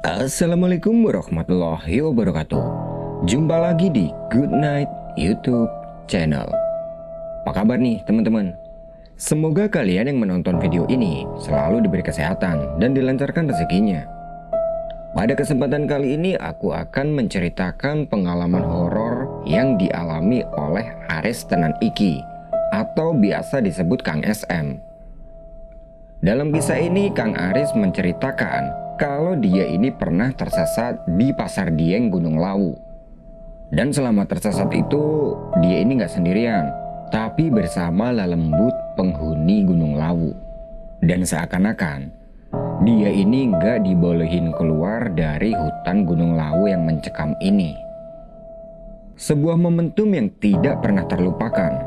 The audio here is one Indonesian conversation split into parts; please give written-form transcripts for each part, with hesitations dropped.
Assalamualaikum warahmatullahi wabarakatuh. Jumpa lagi di Good Night YouTube channel. Apa kabar nih teman-teman? Semoga kalian yang menonton video ini selalu diberi kesehatan dan dilancarkan rezekinya. Pada kesempatan kali ini aku akan menceritakan pengalaman horor yang dialami oleh Aris Tenan Iki atau biasa disebut Kang SM. Dalam kisah ini Kang Aris menceritakan kalau dia ini pernah tersesat di Pasar Dieng Gunung Lawu. Dan selama tersesat itu dia ini nggak sendirian, tapi bersama lelembut penghuni Gunung Lawu. Dan seakan-akan dia ini nggak dibolehin keluar dari hutan Gunung Lawu yang mencekam ini. Sebuah momentum yang tidak pernah terlupakan.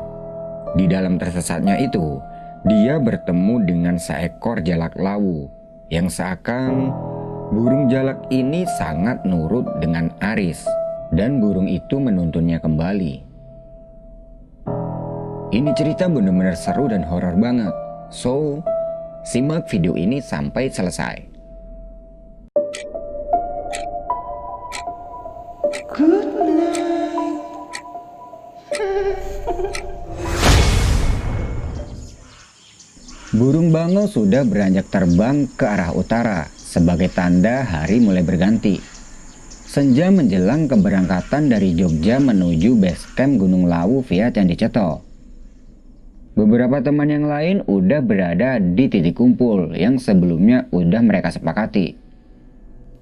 Di dalam tersesatnya itu, dia bertemu dengan seekor jalak lawu yang seakan burung jalak ini sangat nurut dengan Aris dan burung itu menuntunnya kembali. Ini cerita benar-benar seru dan horor banget. So, simak video ini sampai selesai. Good night. Burung bangau sudah beranjak terbang ke arah utara sebagai tanda hari mulai berganti. Senja menjelang keberangkatan dari Jogja menuju base camp Gunung Lawu via Candi Ceto. Beberapa teman yang lain udah berada di titik kumpul yang sebelumnya udah mereka sepakati.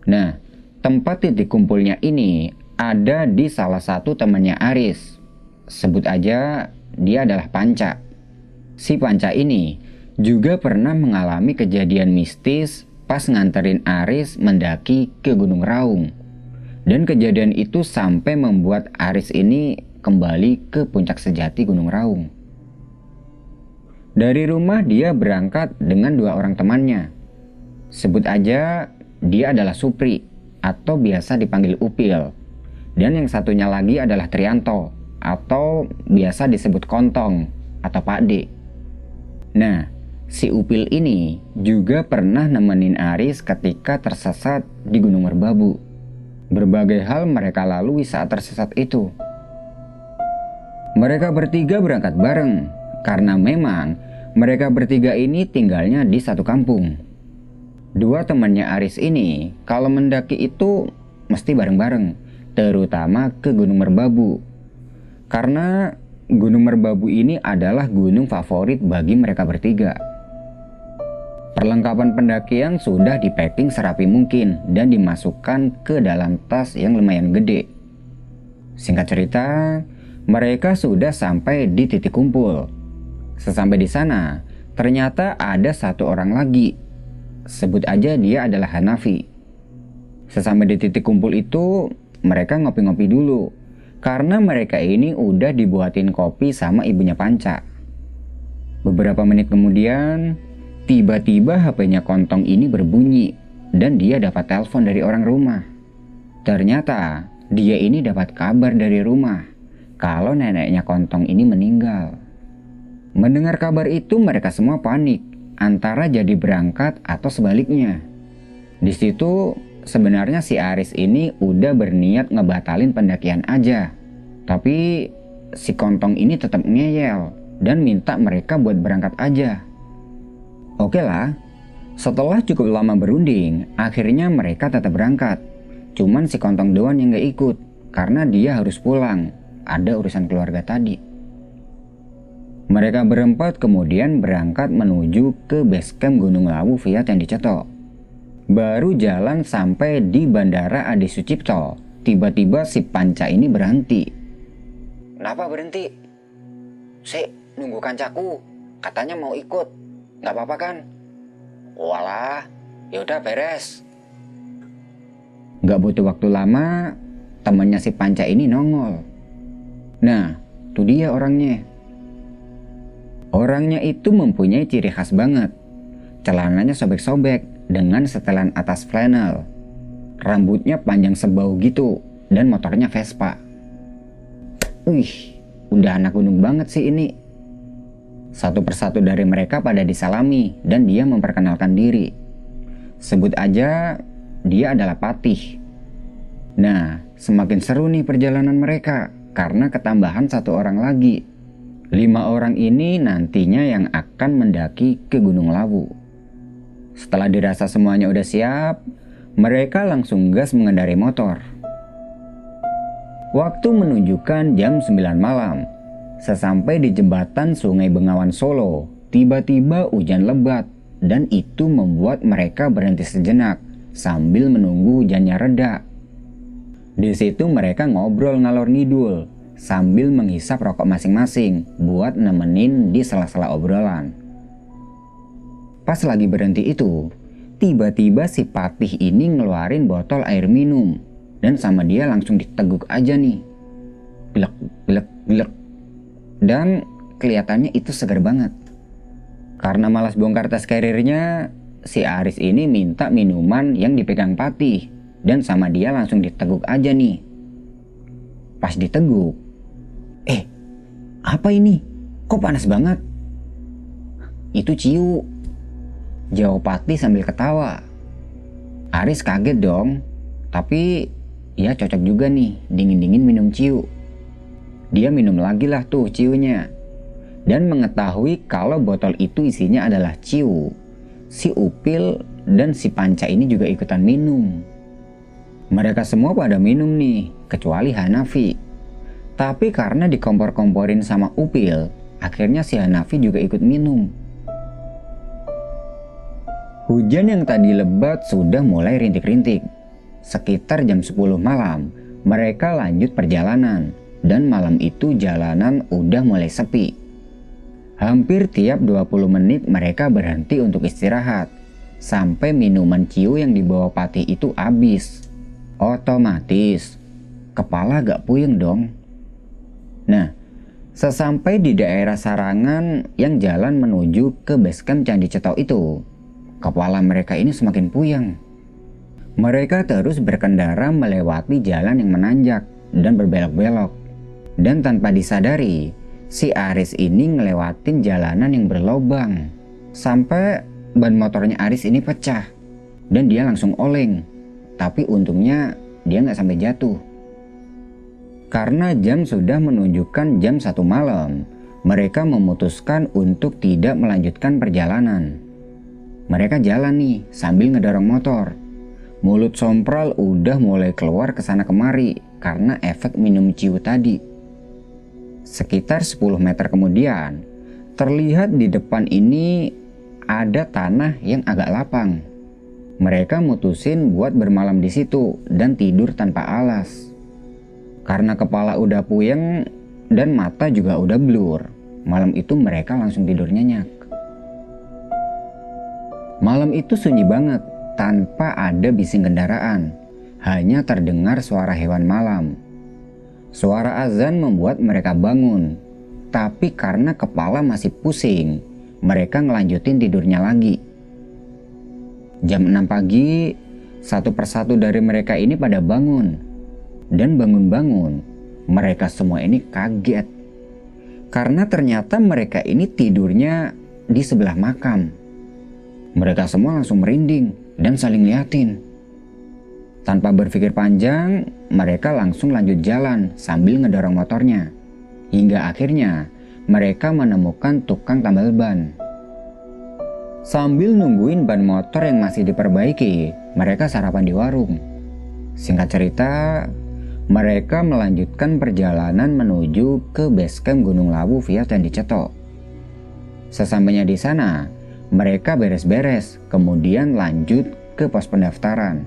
Nah, tempat titik kumpulnya ini ada di salah satu temannya Aris. Sebut aja dia adalah Panca. Si Panca ini juga pernah mengalami kejadian mistis pas nganterin Aris mendaki ke Gunung Raung. Dan kejadian itu sampai membuat Aris ini kembali ke puncak sejati Gunung Raung. Dari rumah dia berangkat dengan dua orang temannya. Sebut aja dia adalah Supri atau biasa dipanggil Upil. Dan yang satunya lagi adalah Trianto atau biasa disebut Kontong atau Pak D. Nah, si Upil ini juga pernah nemenin Aris ketika tersesat di Gunung Merbabu. Berbagai hal mereka lalui saat tersesat itu. Mereka bertiga berangkat bareng karena memang mereka bertiga ini tinggalnya di satu kampung. Dua temannya Aris ini kalau mendaki itu mesti bareng-bareng, terutama ke Gunung Merbabu. Karena Gunung Merbabu ini adalah gunung favorit bagi mereka bertiga. Perlengkapan pendakian sudah di-packing serapi mungkin dan dimasukkan ke dalam tas yang lumayan gede. Singkat cerita, mereka sudah sampai di titik kumpul. Sesampai di sana, ternyata ada satu orang lagi. Sebut aja dia adalah Hanafi. Sesampai di titik kumpul itu, mereka ngopi-ngopi dulu. Karena mereka ini udah dibuatin kopi sama ibunya Panca. Beberapa menit kemudian, tiba-tiba HP-nya Kontong ini berbunyi dan dia dapat telepon dari orang rumah. Ternyata dia ini dapat kabar dari rumah kalau neneknya Kontong ini meninggal. Mendengar kabar itu mereka semua panik antara jadi berangkat atau sebaliknya. Di situ sebenarnya si Aris ini udah berniat ngebatalin pendakian aja. Tapi si Kontong ini tetap ngeyel dan minta mereka buat berangkat aja. Oke lah, setelah cukup lama berunding, akhirnya mereka tetap berangkat. Cuman si Kontong doang yang gak ikut, karena dia harus pulang, ada urusan keluarga tadi. Mereka berempat kemudian berangkat menuju ke base camp Gunung Lawu via Candi Ceto. Baru jalan sampai di Bandara Adi Sucipto, tiba-tiba si Panca ini berhenti. Kenapa berhenti? Nunggu kancaku, katanya mau ikut. Gak apa-apa kan? Walah, yaudah beres. Gak butuh waktu lama, temannya si Panca ini nongol. Nah, tuh dia orangnya. Orangnya itu mempunyai ciri khas banget. Celananya sobek-sobek dengan setelan atas flanel. Rambutnya panjang sebau gitu dan motornya Vespa. Wih, udah anak gunung banget sih ini. Satu persatu dari mereka pada disalami dan dia memperkenalkan diri. Sebut aja dia adalah Patih. Nah, semakin seru nih perjalanan mereka karena ketambahan 1 orang lagi. 5 orang ini nantinya yang akan mendaki ke Gunung Lawu. Setelah dirasa semuanya udah siap, mereka langsung gas mengendari motor. Waktu menunjukkan jam 9 malam. Sesampai di jembatan Sungai Bengawan Solo, tiba-tiba hujan lebat dan itu membuat mereka berhenti sejenak sambil menunggu hujannya reda. Di situ mereka ngobrol ngalor ngidul sambil menghisap rokok masing-masing buat nemenin di sela-sela obrolan. Pas lagi berhenti itu, tiba-tiba si Patih ini ngeluarin botol air minum dan sama dia langsung diteguk aja nih. Glek, glek, glek. Dan kelihatannya itu segar banget. Karena malas bongkar tas carrier-nya, si Aris ini minta minuman yang dipegang Patih dan sama dia langsung diteguk aja nih. Pas diteguk, apa ini? Kok panas banget? Itu ciu, jawab Patih sambil ketawa. Aris kaget dong, tapi ya cocok juga nih dingin-dingin minum ciu. Dia minum lagi lah tuh ciunya. Dan mengetahui kalau botol itu isinya adalah ciu, si Upil dan si Panca ini juga ikutan minum. Mereka semua pada minum nih, kecuali Hanafi. Tapi karena dikompor-komporin sama Upil, akhirnya si Hanafi juga ikut minum. Hujan yang tadi lebat sudah mulai rintik-rintik. Sekitar jam 10 malam, mereka lanjut perjalanan. Dan malam itu jalanan udah mulai sepi. Hampir tiap 20 menit mereka berhenti untuk istirahat. Sampai minuman ciu yang dibawa Patih itu habis. Otomatis, kepala gak puyeng dong. Nah, sesampai di daerah Sarangan yang jalan menuju ke basecamp Candi Cetok itu, kepala mereka ini semakin puyeng. Mereka terus berkendara melewati jalan yang menanjak dan berbelok-belok. Dan tanpa disadari, si Aris ini ngelewatin jalanan yang berlobang. Sampai ban motornya Aris ini pecah. Dan dia langsung oleng. Tapi untungnya dia nggak sampai jatuh. Karena jam sudah menunjukkan jam 1 malam, mereka memutuskan untuk tidak melanjutkan perjalanan. Mereka jalan nih sambil ngedorong motor. Mulut Sompral udah mulai keluar kesana kemari karena efek minum ciu tadi. Sekitar 10 meter kemudian, terlihat di depan ini ada tanah yang agak lapang. Mereka mutusin buat bermalam di situ dan tidur tanpa alas. Karena kepala udah puyeng dan mata juga udah blur, malam itu mereka langsung tidur nyenyak. Malam itu sunyi banget, tanpa ada bising kendaraan. Hanya terdengar suara hewan malam. Suara azan membuat mereka bangun, tapi karena kepala masih pusing, mereka ngelanjutin tidurnya lagi. Jam 6 pagi, satu persatu dari mereka ini pada bangun. Dan bangun-bangun, mereka semua ini kaget. Karena ternyata mereka ini tidurnya di sebelah makam. Mereka semua langsung merinding dan saling liatin. Tanpa berpikir panjang, mereka langsung lanjut jalan sambil ngedorong motornya. Hingga akhirnya mereka menemukan tukang tambal ban. Sambil nungguin ban motor yang masih diperbaiki, mereka sarapan di warung. Singkat cerita, mereka melanjutkan perjalanan menuju ke basecamp Gunung Lawu via Candi Cetok. Sesampainya di sana, mereka beres-beres, kemudian lanjut ke pos pendaftaran.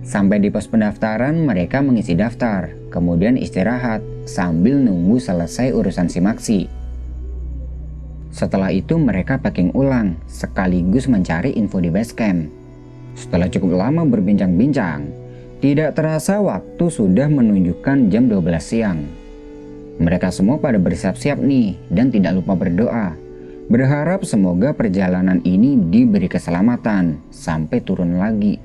Sampai di pos pendaftaran, mereka mengisi daftar, kemudian istirahat sambil nunggu selesai urusan simaksi. Setelah itu mereka packing ulang, sekaligus mencari info di basecamp. Setelah cukup lama berbincang-bincang, tidak terasa waktu sudah menunjukkan jam 12 siang. Mereka semua pada bersiap-siap nih dan tidak lupa berdoa. Berharap semoga perjalanan ini diberi keselamatan sampai turun lagi.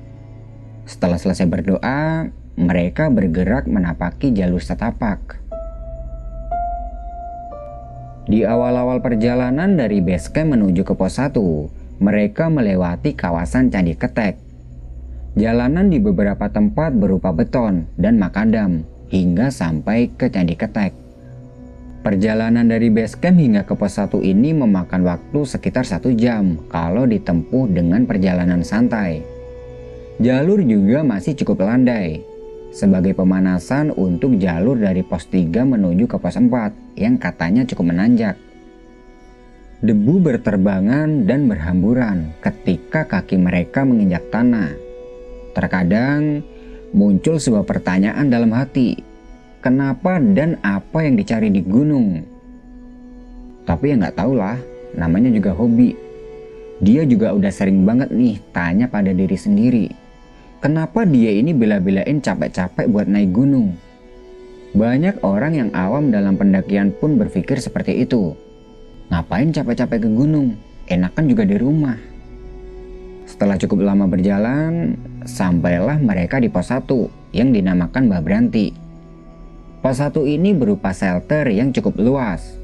Setelah selesai berdoa, mereka bergerak menapaki jalur setapak. Di awal-awal perjalanan dari basecamp menuju ke pos 1, mereka melewati kawasan Candi Ketek. Jalanan di beberapa tempat berupa beton dan makadam hingga sampai ke Candi Ketek. Perjalanan dari base camp hingga ke pos 1 ini memakan waktu sekitar 1 jam kalau ditempuh dengan perjalanan santai. Jalur juga masih cukup landai sebagai pemanasan untuk jalur dari pos 3 menuju ke pos 4 yang katanya cukup menanjak. Debu berterbangan dan berhamburan ketika kaki mereka menginjak tanah. Terkadang muncul sebuah pertanyaan dalam hati, kenapa dan apa yang dicari di gunung? Tapi ya nggak tahulah, namanya juga hobi. Dia juga udah sering banget nih tanya pada diri sendiri, kenapa dia ini bela-belain capek-capek buat naik gunung? Banyak orang yang awam dalam pendakian pun berpikir seperti itu. Ngapain capek-capek ke gunung? Enakan juga di rumah. Setelah cukup lama berjalan, sampailah mereka di pos 1 yang dinamakan Mbah Branti. Pos 1 ini berupa shelter yang cukup luas.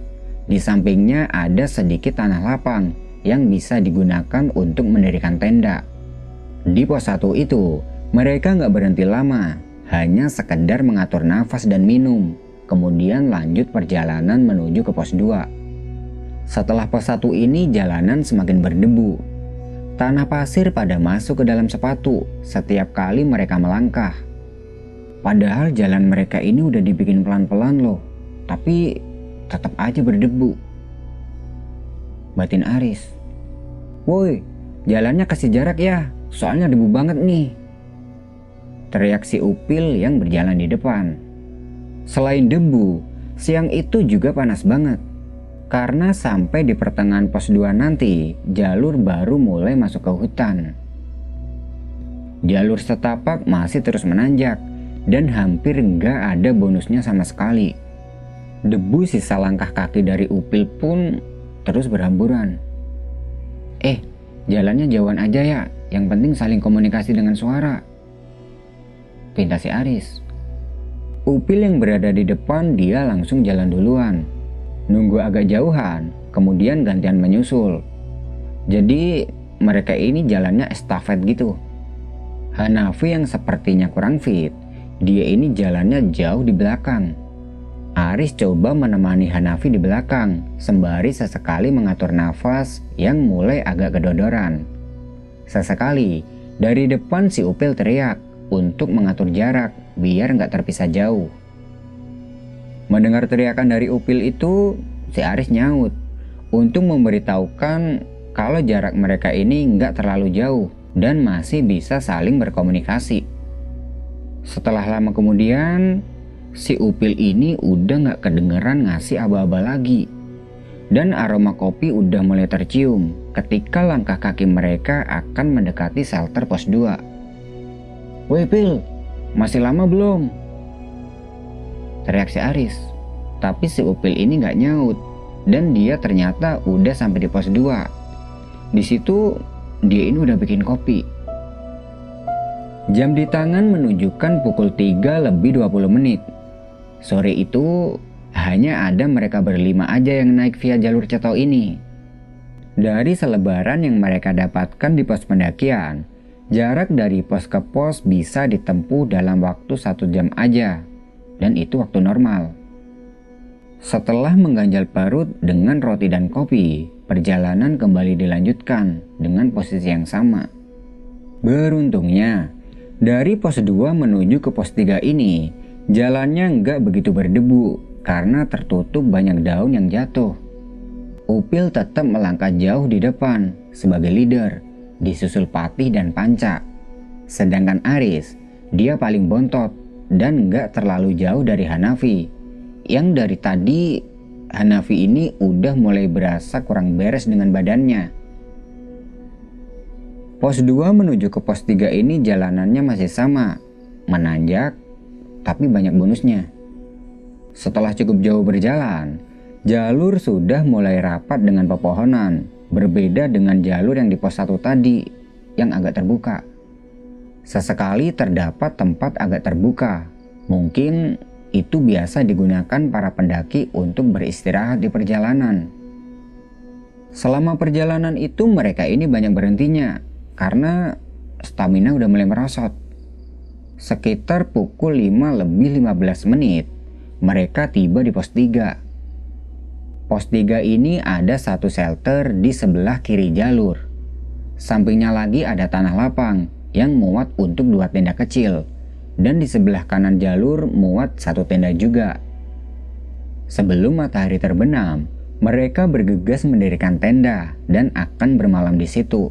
Di sampingnya ada sedikit tanah lapang yang bisa digunakan untuk mendirikan tenda. Di pos 1 itu, mereka nggak berhenti lama, hanya sekedar mengatur nafas dan minum, kemudian lanjut perjalanan menuju ke pos 2. Setelah pos 1 ini jalanan semakin berdebu. Tanah pasir pada masuk ke dalam sepatu setiap kali mereka melangkah. Padahal jalan mereka ini udah dibikin pelan-pelan loh, tapi tetap aja berdebu. Batin Aris, "Woi, jalannya kasih jarak ya, soalnya debu banget nih," teriak si Upil yang berjalan di depan. Selain debu, siang itu juga panas banget. Karena sampai di pertengahan pos 2 nanti, jalur baru mulai masuk ke hutan. Jalur setapak masih terus menanjak, dan hampir nggak ada bonusnya sama sekali. Debu sisa langkah kaki dari Upil pun terus berhamburan. Jalannya jauhan aja ya, yang penting saling komunikasi dengan suara," pinta si Aris. Upil yang berada di depan dia langsung jalan duluan. Nunggu agak jauhan, kemudian gantian menyusul. Jadi mereka ini jalannya estafet gitu. Hanafi yang sepertinya kurang fit, dia ini jalannya jauh di belakang. Aris coba menemani Hanafi di belakang, sembari sesekali mengatur nafas yang mulai agak kedodoran. Sesekali, dari depan si Upil teriak untuk mengatur jarak biar nggak terpisah jauh. Mendengar teriakan dari Upil itu, si Aris nyaut untuk memberitahukan kalau jarak mereka ini nggak terlalu jauh dan masih bisa saling berkomunikasi. Setelah lama kemudian, si Upil ini udah nggak kedengeran ngasih aba-aba lagi. Dan aroma kopi udah mulai tercium ketika langkah kaki mereka akan mendekati shelter pos 2. "Woi Pil, masih lama belum?" teriak si Aris. Tapi si Upil ini nggak nyaut, dan dia ternyata udah sampai di pos 2. Di situ dia ini udah bikin kopi. Jam di tangan menunjukkan pukul 3 lebih 20 menit. Sore itu hanya ada mereka berlima aja yang naik via jalur Cetau ini. Dari selebaran yang mereka dapatkan di pos pendakian, jarak dari pos ke pos bisa ditempuh dalam waktu 1 jam aja. Dan itu waktu normal. Setelah mengganjal perut dengan roti dan kopi, perjalanan kembali dilanjutkan dengan posisi yang sama. Beruntungnya, dari pos 2 menuju ke pos 3 ini, jalannya nggak begitu berdebu karena tertutup banyak daun yang jatuh. Upil tetap melangkah jauh di depan sebagai leader, disusul Patih dan Panca. Sedangkan Aris, dia paling bontot dan nggak terlalu jauh dari Hanafi, yang dari tadi Hanafi ini udah mulai berasa kurang beres dengan badannya. Pos 2 menuju ke pos 3 ini jalanannya masih sama, menanjak, tapi banyak bonusnya. Setelah cukup jauh berjalan, jalur sudah mulai rapat dengan pepohonan, berbeda dengan jalur yang di pos 1 tadi, yang agak terbuka. Sesekali terdapat tempat agak terbuka, mungkin itu biasa digunakan para pendaki untuk beristirahat di perjalanan. Selama perjalanan itu mereka ini banyak berhentinya, karena stamina udah mulai merosot. Sekitar pukul 5 lebih 15 menit, mereka tiba di pos 3. Pos 3 ini ada satu shelter di sebelah kiri jalur. Sampingnya lagi ada tanah lapang yang muat untuk 2 tenda kecil. Dan di sebelah kanan jalur muat 1 tenda juga. Sebelum matahari terbenam, mereka bergegas mendirikan tenda dan akan bermalam di situ.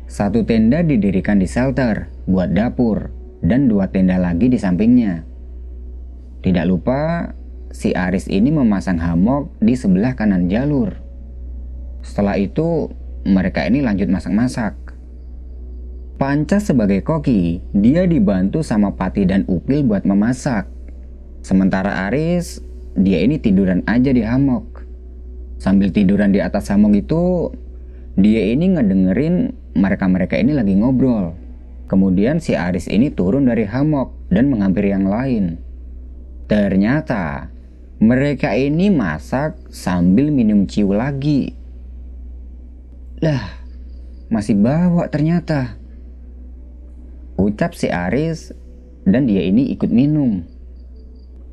1 tenda didirikan di shelter buat dapur dan 2 tenda lagi di sampingnya. Tidak lupa, si Aris ini memasang hammock di sebelah kanan jalur. Setelah itu, mereka ini lanjut masak-masak. Panca sebagai koki, dia dibantu sama Pati dan Upil buat memasak. Sementara Aris, dia ini tiduran aja di hammock. Sambil tiduran di atas hammock itu, dia ini ngedengerin mereka-mereka ini lagi ngobrol. Kemudian si Aris ini turun dari hammock dan menghampiri yang lain. Ternyata mereka ini masak sambil minum ciu lagi. Lah, masih bawa ternyata, ucap si Aris, dan dia ini ikut minum.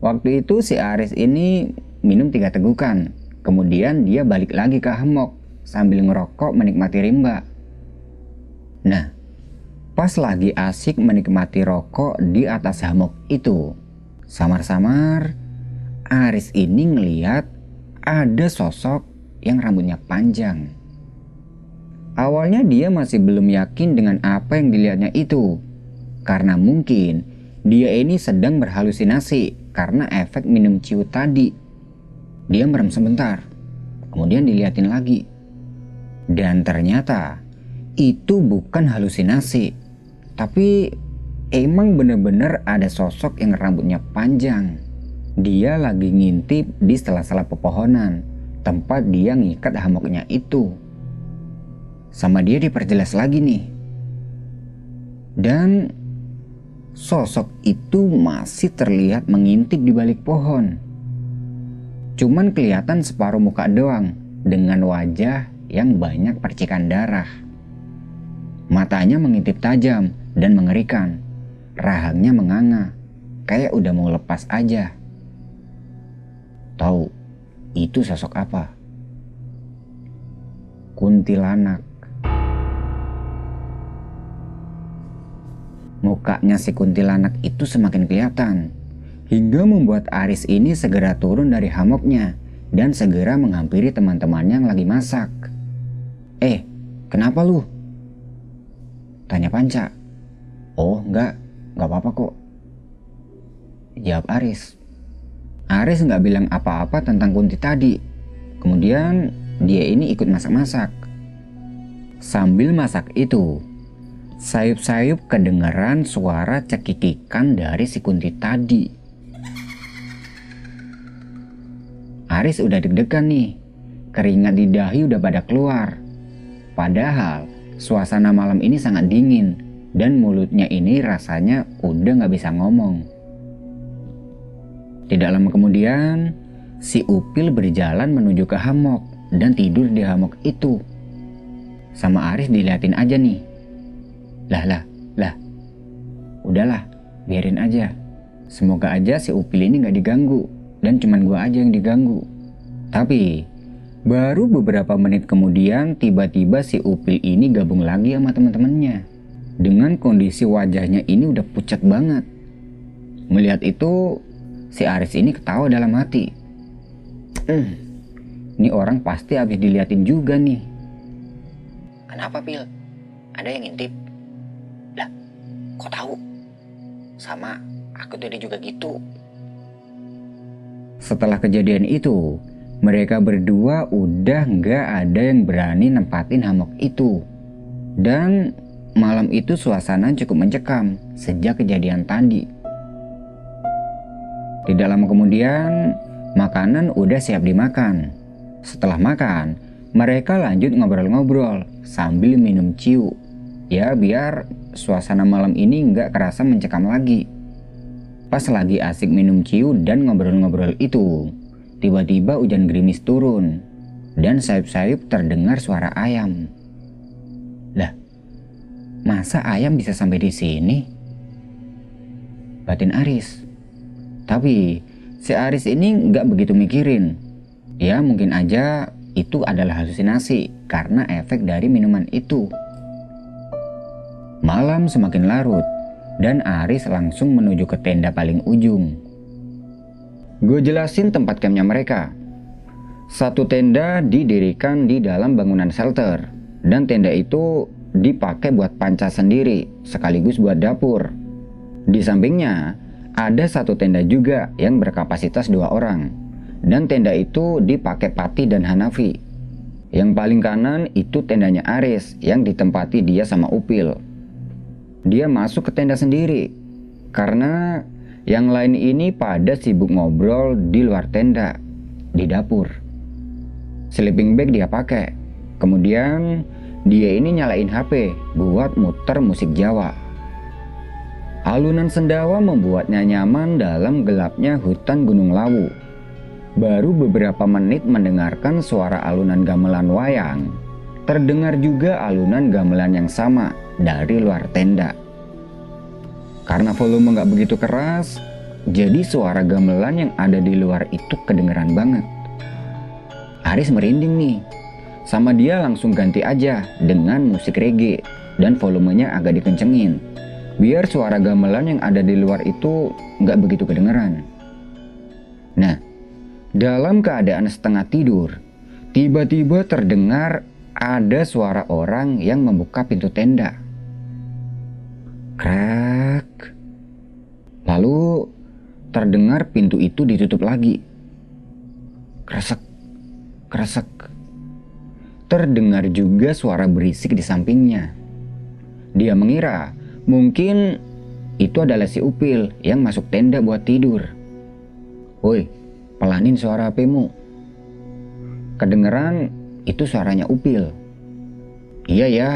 Waktu itu si Aris ini minum 3 tegukan. Kemudian dia balik lagi ke hammock sambil ngerokok menikmati rimba. Nah, pas lagi asik menikmati rokok di atas hammock itu, samar-samar Aris ini ngeliat ada sosok yang rambutnya panjang. Awalnya dia masih belum yakin dengan apa yang dilihatnya itu, karena mungkin dia ini sedang berhalusinasi karena efek minum ciu tadi. Dia merem sebentar, kemudian dilihatin lagi. Dan ternyata itu bukan halusinasi, tapi emang bener-bener ada sosok yang rambutnya panjang. Dia lagi ngintip di sela-sela pepohonan tempat dia ngikat hammocknya itu. Sama dia diperjelas lagi nih. Dan sosok itu masih terlihat mengintip di balik pohon. Cuman kelihatan separuh muka doang dengan wajah yang banyak percikan darah. Matanya mengintip tajam dan mengerikan. Rahangnya menganga, kayak udah mau lepas aja. Tahu itu sosok apa? Kuntilanak. Mukanya si kuntilanak itu semakin kelihatan, hingga membuat Aris ini segera turun dari hammocknya dan segera menghampiri teman-temannya yang lagi masak. Kenapa lu? Tanya Panca. Oh enggak apa-apa kok, jawab Aris. Aris nggak bilang apa-apa tentang Kunti tadi. Kemudian dia ini ikut masak-masak. Sambil masak itu, sayup-sayup kedengeran suara cekikikan dari si Kunti tadi. Aris udah deg-degan nih, keringat di dahi udah pada keluar. Padahal suasana malam ini sangat dingin dan mulutnya ini rasanya udah gak bisa ngomong. Tidak lama kemudian, si Upil berjalan menuju ke hammock dan tidur di hammock itu. Sama Aris diliatin aja nih. Lah. Udahlah, biarin aja. Semoga aja si Upil ini gak diganggu dan cuman gua aja yang diganggu. Tapi baru beberapa menit kemudian tiba-tiba si Upil ini gabung lagi sama teman-temannya. Dengan kondisi wajahnya ini udah pucat banget. Melihat itu, si Aris ini ketawa dalam hati. Ini orang pasti habis diliatin juga nih. Kenapa, Pil? Ada yang ngintip? Lah, kok tahu? Sama, aku tadi juga gitu. Setelah kejadian itu, mereka berdua udah nggak ada yang berani nempatin hammock itu. Dan malam itu suasana cukup mencekam sejak kejadian tadi. Tidak lama kemudian, makanan udah siap dimakan. Setelah makan, mereka lanjut ngobrol-ngobrol sambil minum ciu. Ya biar suasana malam ini nggak kerasa mencekam lagi. Pas lagi asik minum ciu dan ngobrol-ngobrol itu, tiba-tiba hujan gerimis turun dan sayup-sayup terdengar suara ayam. Lah, Masa ayam bisa sampai di sini? Batin Aris. Tapi si Aris ini nggak begitu mikirin. Ya mungkin aja itu adalah halusinasi karena efek dari minuman itu. Malam semakin larut dan Aris langsung menuju ke tenda paling ujung. Gue jelasin tempat campnya mereka. Satu tenda didirikan di dalam bangunan shelter dan tenda itu dipakai buat panca sendiri sekaligus buat dapur. Di sampingnya ada satu tenda juga yang berkapasitas 2 orang dan tenda itu dipakai Pati dan Hanafi. Yang paling kanan itu tendanya Aris yang ditempati dia sama Upil. Dia masuk ke tenda sendiri karena yang lain ini pada sibuk ngobrol di luar tenda di dapur. Sleeping bag dia pakai. Kemudian dia ini nyalain HP buat muter musik Jawa. Alunan sendawa membuatnya nyaman dalam gelapnya hutan Gunung Lawu. Baru beberapa menit mendengarkan suara alunan gamelan wayang, terdengar juga alunan gamelan yang sama dari luar tenda. Karena volume nggak begitu keras, jadi suara gamelan yang ada di luar itu kedengeran banget. Aris merinding nih, sama dia langsung ganti aja dengan musik reggae dan volumenya agak dikencengin, biar suara gamelan yang ada di luar itu nggak begitu kedengeran. Nah, dalam keadaan setengah tidur, tiba-tiba terdengar ada suara orang yang membuka pintu tenda. Krek. Lalu terdengar pintu itu ditutup lagi. Kresek, kresek. Terdengar juga suara berisik di sampingnya. Dia mengira mungkin itu adalah si Upil yang masuk tenda buat tidur. Woi, pelanin suara HP-mu. Kedengeran itu suaranya Upil. Iya ya,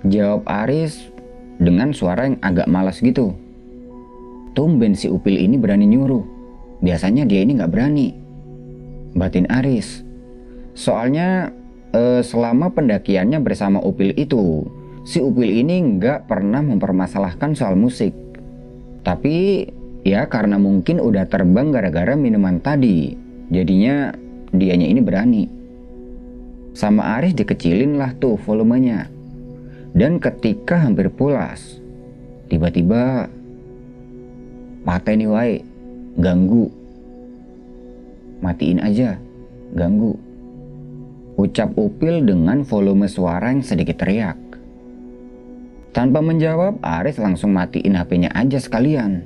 jawab Aris dengan suara yang agak malas gitu. Tumben si Upil ini berani nyuruh. Biasanya dia ini gak berani. Batin Aris. Soalnya selama pendakiannya bersama Upil itu, si Upil ini gak pernah mempermasalahkan soal musik. Tapi ya karena mungkin udah terbang gara-gara minuman tadi, jadinya dianya ini berani. Sama Aris dikecilin lah tuh volumenya. Dan ketika hampir pulas, tiba-tiba pateni wae, ganggu. Matiin aja, ganggu. Ucap Upil dengan volume suara yang sedikit teriak. Tanpa menjawab, Aris langsung matiin HP-nya aja sekalian.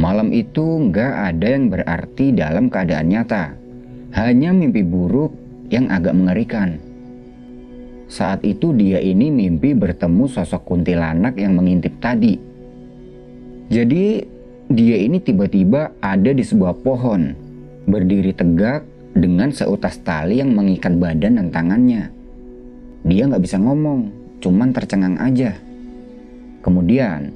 Malam itu nggak ada yang berarti dalam keadaan nyata. Hanya mimpi buruk yang agak mengerikan. Saat itu dia ini mimpi bertemu sosok kuntilanak yang mengintip tadi. Jadi dia ini tiba-tiba ada di sebuah pohon, berdiri tegak dengan seutas tali yang mengikat badan dan tangannya. Dia nggak bisa ngomong, cuman tercengang aja. Kemudian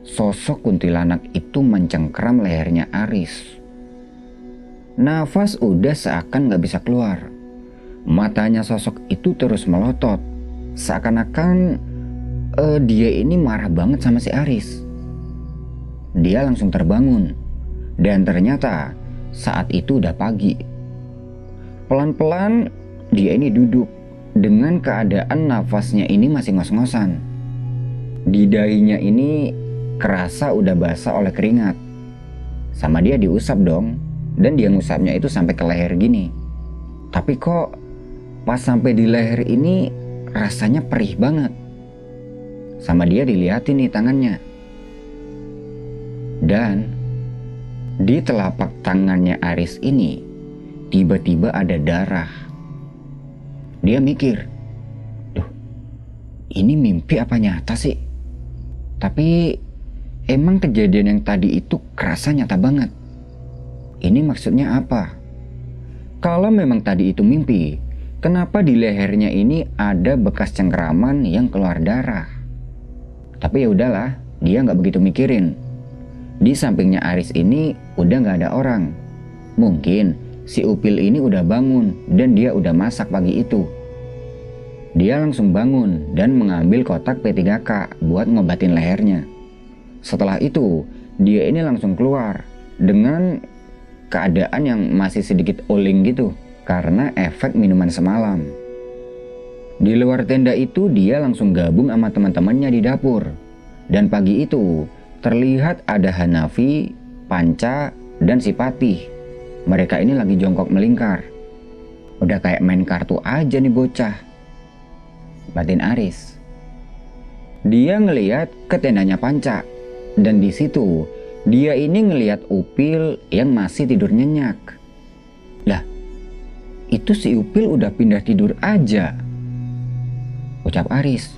sosok kuntilanak itu mencengkeram lehernya Aris. Nafas udah seakan nggak bisa keluar. Matanya sosok itu terus melotot, seakan-akan dia ini marah banget sama si Aris. Dia langsung terbangun, dan ternyata saat itu udah pagi. Pelan-pelan dia ini duduk, dengan keadaan nafasnya ini masih ngos-ngosan. Di dahinya ini kerasa udah basah oleh keringat. Sama dia diusap dong, dan dia ngusapnya itu sampai ke leher gini. Tapi kok pas sampai di leher ini rasanya perih banget. Sama dia dilihatin nih tangannya. Dan di telapak tangannya Aris ini tiba-tiba ada darah. Dia mikir, duh, ini mimpi apa nyata sih? Tapi emang kejadian yang tadi itu kerasa nyata banget. Ini maksudnya apa? Kalau memang tadi itu mimpi, kenapa di lehernya ini ada bekas cengkeraman yang keluar darah? Tapi ya udahlah, dia nggak begitu mikirin. Di sampingnya Aris ini udah nggak ada orang. Mungkin si Upil ini udah bangun dan dia udah masak pagi itu. Dia langsung bangun dan mengambil kotak P3K buat ngobatin lehernya. Setelah itu, dia ini langsung keluar dengan keadaan yang masih sedikit oling gitu karena efek minuman semalam. Di luar tenda itu dia langsung gabung sama teman-temannya di dapur. Dan pagi itu terlihat ada Hanafi, Panca, dan si Patih. Mereka ini lagi jongkok melingkar. Udah kayak main kartu aja nih bocah, batin Aris. Dia ngeliat ke tendanya Panca, dan di situ dia ini ngeliat Upil yang masih tidur nyenyak. Lah, itu si Upil udah pindah tidur aja, ucap Aris.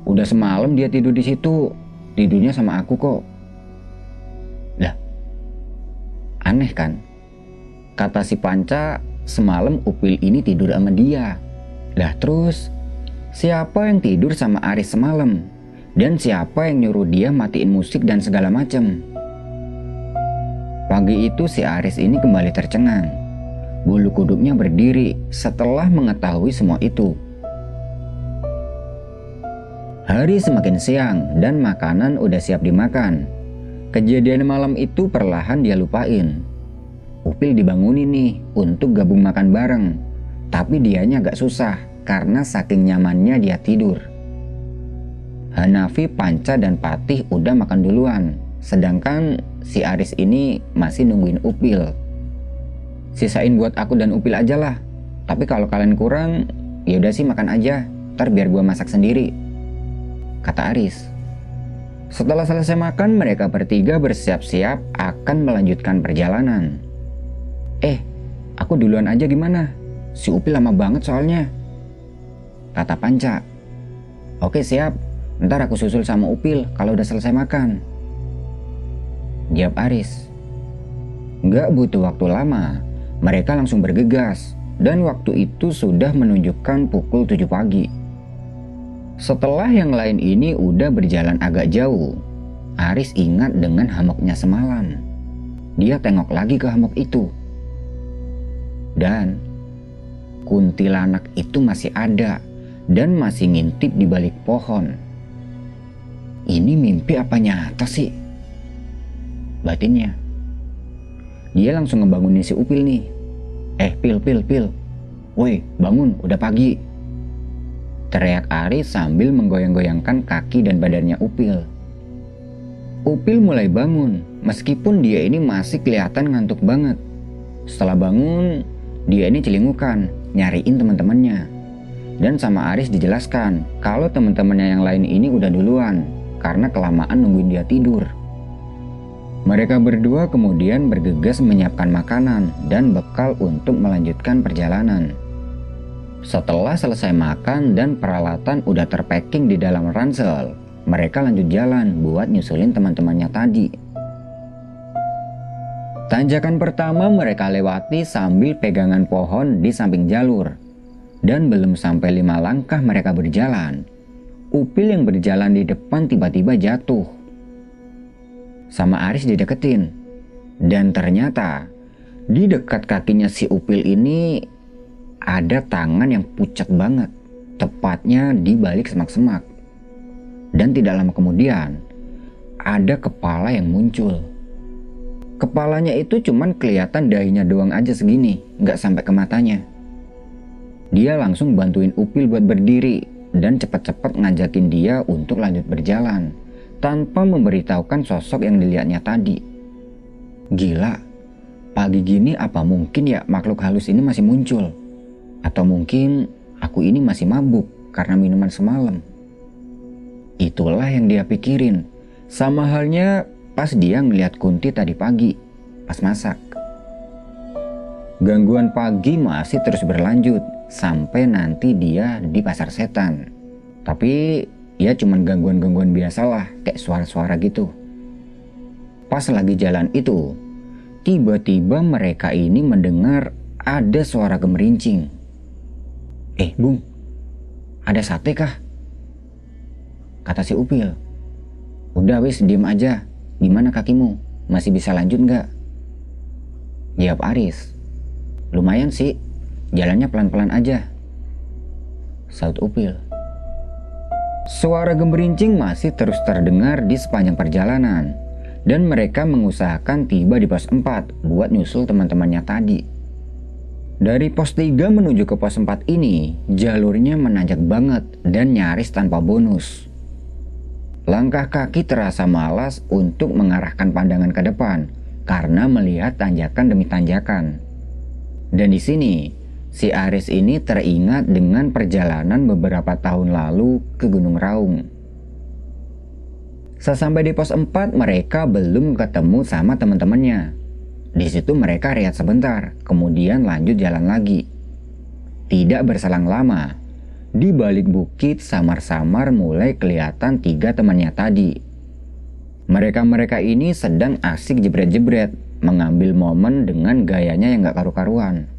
Udah semalam dia tidur di situ, tidurnya sama aku kok. Lah, aneh kan? Kata si Panca, semalam Upil ini tidur sama dia. Lah terus, siapa yang tidur sama Aris semalam? Dan siapa yang nyuruh dia matiin musik dan segala macem? Pagi itu si Aris ini kembali tercengang. Bulu kuduknya berdiri setelah mengetahui semua itu. Hari semakin siang dan makanan udah siap dimakan. Kejadian malam itu perlahan dia lupain. Upil dibangunin nih untuk gabung makan bareng. Tapi dianya agak susah karena saking nyamannya dia tidur. Hanafi, Panca, dan Patih udah makan duluan. Sedangkan si Aris ini masih nungguin Upil. Sisain buat aku dan Upil aja lah. Tapi kalau kalian kurang, ya udah sih makan aja. Ntar biar gua masak sendiri, kata Aris. Setelah selesai makan, mereka bertiga bersiap-siap akan melanjutkan perjalanan. Aku duluan aja gimana? Si Upil lama banget soalnya, kata Panca. Oke siap, ntar aku susul sama Upil kalau udah selesai makan, jawab Aris. Nggak butuh waktu lama, mereka langsung bergegas dan waktu itu sudah menunjukkan pukul 7 pagi. Setelah yang lain ini udah berjalan agak jauh, Aris ingat dengan hamoknya semalam. Dia tengok lagi ke hamok itu. Dan kuntilanak itu masih ada dan masih ngintip di balik pohon. Ini mimpi apa nyata sih? Batinnya. Dia langsung ngebangunin si Upil nih. Pil. Woi, bangun, udah pagi, teriak Aris sambil menggoyang-goyangkan kaki dan badannya Upil. Upil mulai bangun, meskipun dia ini masih kelihatan ngantuk banget. Setelah bangun, dia ini celingukan, nyariin teman-temannya. Dan sama Aris dijelaskan kalau teman-temannya yang lain ini udah duluan, karena kelamaan nungguin dia tidur. Mereka berdua kemudian bergegas menyiapkan makanan dan bekal untuk melanjutkan perjalanan. Setelah selesai makan dan peralatan udah terpacking di dalam ransel, mereka lanjut jalan buat nyusulin teman-temannya tadi. Tanjakan pertama mereka lewati sambil pegangan pohon di samping jalur. Dan belum sampai 5 langkah mereka berjalan, Upil yang berjalan di depan tiba-tiba jatuh. Sama Aris dideketin. Dan ternyata di dekat kakinya si Upil ini ada tangan yang pucat banget, tepatnya di balik semak-semak. Dan tidak lama kemudian, ada kepala yang muncul. Kepalanya itu cuman kelihatan dahinya doang aja segini, nggak sampai ke matanya. Dia langsung bantuin Upil buat berdiri dan cepat-cepat ngajakin dia untuk lanjut berjalan, tanpa memberitahukan sosok yang dilihatnya tadi. Gila, pagi gini apa mungkin ya makhluk halus ini masih muncul? Atau mungkin aku ini masih mabuk karena minuman semalam? Itulah yang dia pikirin. Sama halnya pas dia ngeliat Kunti tadi pagi, pas masak. Gangguan pagi masih terus berlanjut sampai nanti dia di pasar setan. Tapi ya cuman gangguan-gangguan biasalah, kayak suara-suara gitu. Pas lagi jalan itu, tiba-tiba mereka ini mendengar ada suara gemerincing. Bung, ada sate kah? Kata si Upil. Udah wis, diem aja. Gimana kakimu? Masih bisa lanjut nggak? Jawab Aris. Lumayan sih, jalannya pelan-pelan aja. saut Upil. Suara gemerincing masih terus terdengar di sepanjang perjalanan, dan mereka mengusahakan tiba di pos 4 buat nyusul teman-temannya tadi. Dari pos 3 menuju ke pos 4 ini, jalurnya menanjak banget dan nyaris tanpa bonus. Langkah kaki terasa malas untuk mengarahkan pandangan ke depan karena melihat tanjakan demi tanjakan. Dan di sini, si Aris ini teringat dengan perjalanan beberapa tahun lalu ke Gunung Raung. Sesampai di pos 4, mereka belum ketemu sama teman-temannya. Di situ mereka rehat sebentar, kemudian lanjut jalan lagi. Tidak berselang lama, di balik bukit samar-samar mulai kelihatan 3 temannya tadi. Mereka ini sedang asik jebret-jebret, mengambil momen dengan gayanya yang gak karu-karuan.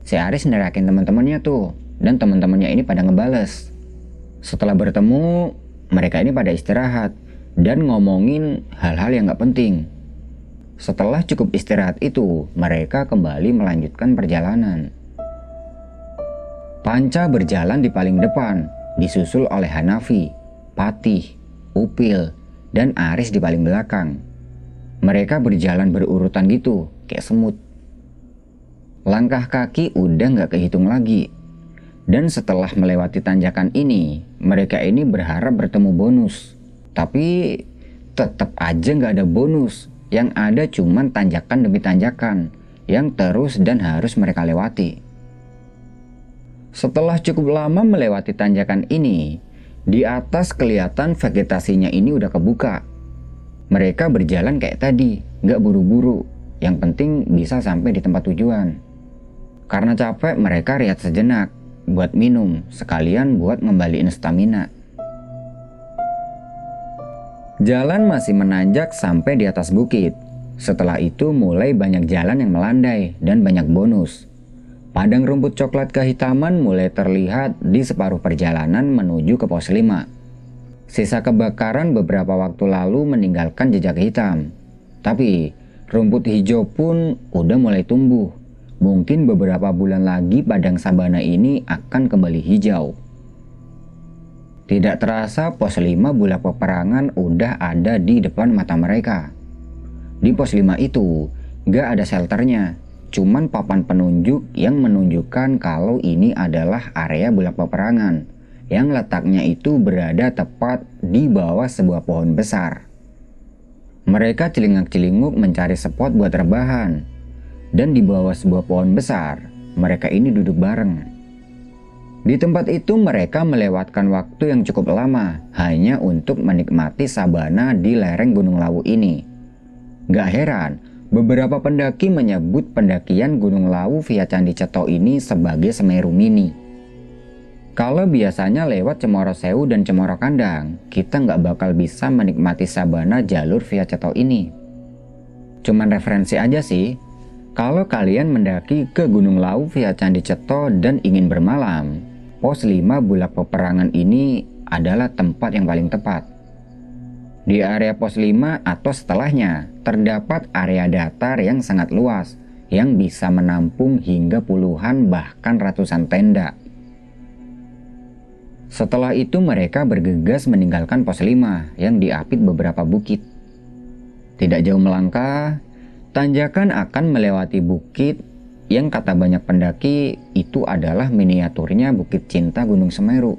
Si Aris nerakin teman-temannya tuh, dan teman-temannya ini pada ngebales. Setelah bertemu, mereka ini pada istirahat dan ngomongin hal-hal yang gak penting. Setelah cukup istirahat itu, mereka kembali melanjutkan perjalanan. Panca berjalan di paling depan, disusul oleh Hanafi, Patih, Upil, dan Aris di paling belakang. Mereka berjalan berurutan gitu, kayak semut. Langkah kaki udah gak kehitung lagi. Dan setelah melewati tanjakan ini, mereka ini berharap bertemu bonus. Tapi tetap aja gak ada bonus. Yang ada cuman tanjakan demi tanjakan yang terus dan harus mereka lewati. Setelah cukup lama melewati tanjakan ini, di atas kelihatan vegetasinya ini udah kebuka. Mereka berjalan kayak tadi, gak buru-buru. Yang penting bisa sampai di tempat tujuan. Karena capek, mereka rehat sejenak buat minum, sekalian buat ngembaliin stamina. Jalan masih menanjak sampai di atas bukit. Setelah itu mulai banyak jalan yang melandai dan banyak bonus. Padang rumput coklat kehitaman mulai terlihat di separuh perjalanan menuju ke pos 5. Sisa kebakaran beberapa waktu lalu meninggalkan jejak hitam. Tapi rumput hijau pun udah mulai tumbuh. Mungkin beberapa bulan lagi padang sabana ini akan kembali hijau. Tidak terasa pos 5 bulak peperangan udah ada di depan mata mereka. Di pos 5 itu gak ada shelternya, cuman papan penunjuk yang menunjukkan kalau ini adalah area bulak peperangan yang letaknya itu berada tepat di bawah sebuah pohon besar. Mereka celingak-celinguk mencari spot buat rebahan. Dan di bawah sebuah pohon besar, mereka ini duduk bareng. Di tempat itu mereka melewatkan waktu yang cukup lama hanya untuk menikmati sabana di lereng Gunung Lawu ini. Gak heran, beberapa pendaki menyebut pendakian Gunung Lawu via Candi Ceto ini sebagai Semeru mini. Kalau biasanya lewat Cemoro Sewu dan Cemoro Kandang, kita nggak bakal bisa menikmati sabana jalur via Ceto ini. Cuman referensi aja sih. Kalau kalian mendaki ke Gunung Lawu via Candi Ceto dan ingin bermalam, pos 5 bulak peperangan ini adalah tempat yang paling tepat. Di area pos 5 atau setelahnya, terdapat area datar yang sangat luas, yang bisa menampung hingga puluhan bahkan ratusan tenda. Setelah itu mereka bergegas meninggalkan pos 5 yang diapit beberapa bukit. Tidak jauh melangkah, tanjakan akan melewati bukit yang kata banyak pendaki itu adalah miniaturnya Bukit Cinta Gunung Semeru.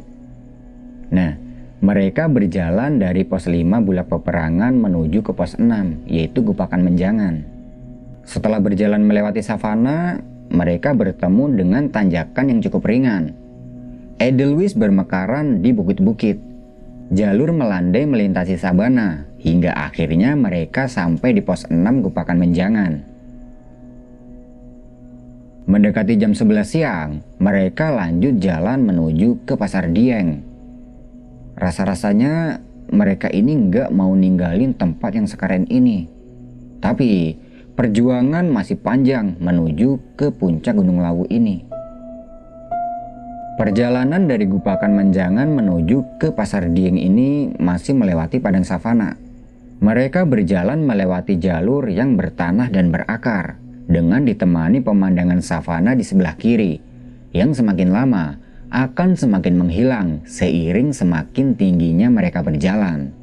Nah, mereka berjalan dari pos 5 bulak peperangan menuju ke pos 6, yaitu Gupakan Menjangan. Setelah berjalan melewati savana, mereka bertemu dengan tanjakan yang cukup ringan. Edelweiss bermekaran di bukit-bukit. Jalur melandai melintasi sabana, hingga akhirnya mereka sampai di pos 6 Gupakan Menjangan. Mendekati jam 11 siang, mereka lanjut jalan menuju ke Pasar Dieng. Rasa-rasanya mereka ini nggak mau ninggalin tempat yang sekeren ini. Tapi perjuangan masih panjang menuju ke puncak Gunung Lawu ini. Perjalanan dari Gupakan Menjangan menuju ke Pasar Dieng ini masih melewati padang savana. Mereka berjalan melewati jalur yang bertanah dan berakar, dengan ditemani pemandangan savana di sebelah kiri, yang semakin lama akan semakin menghilang seiring semakin tingginya mereka berjalan.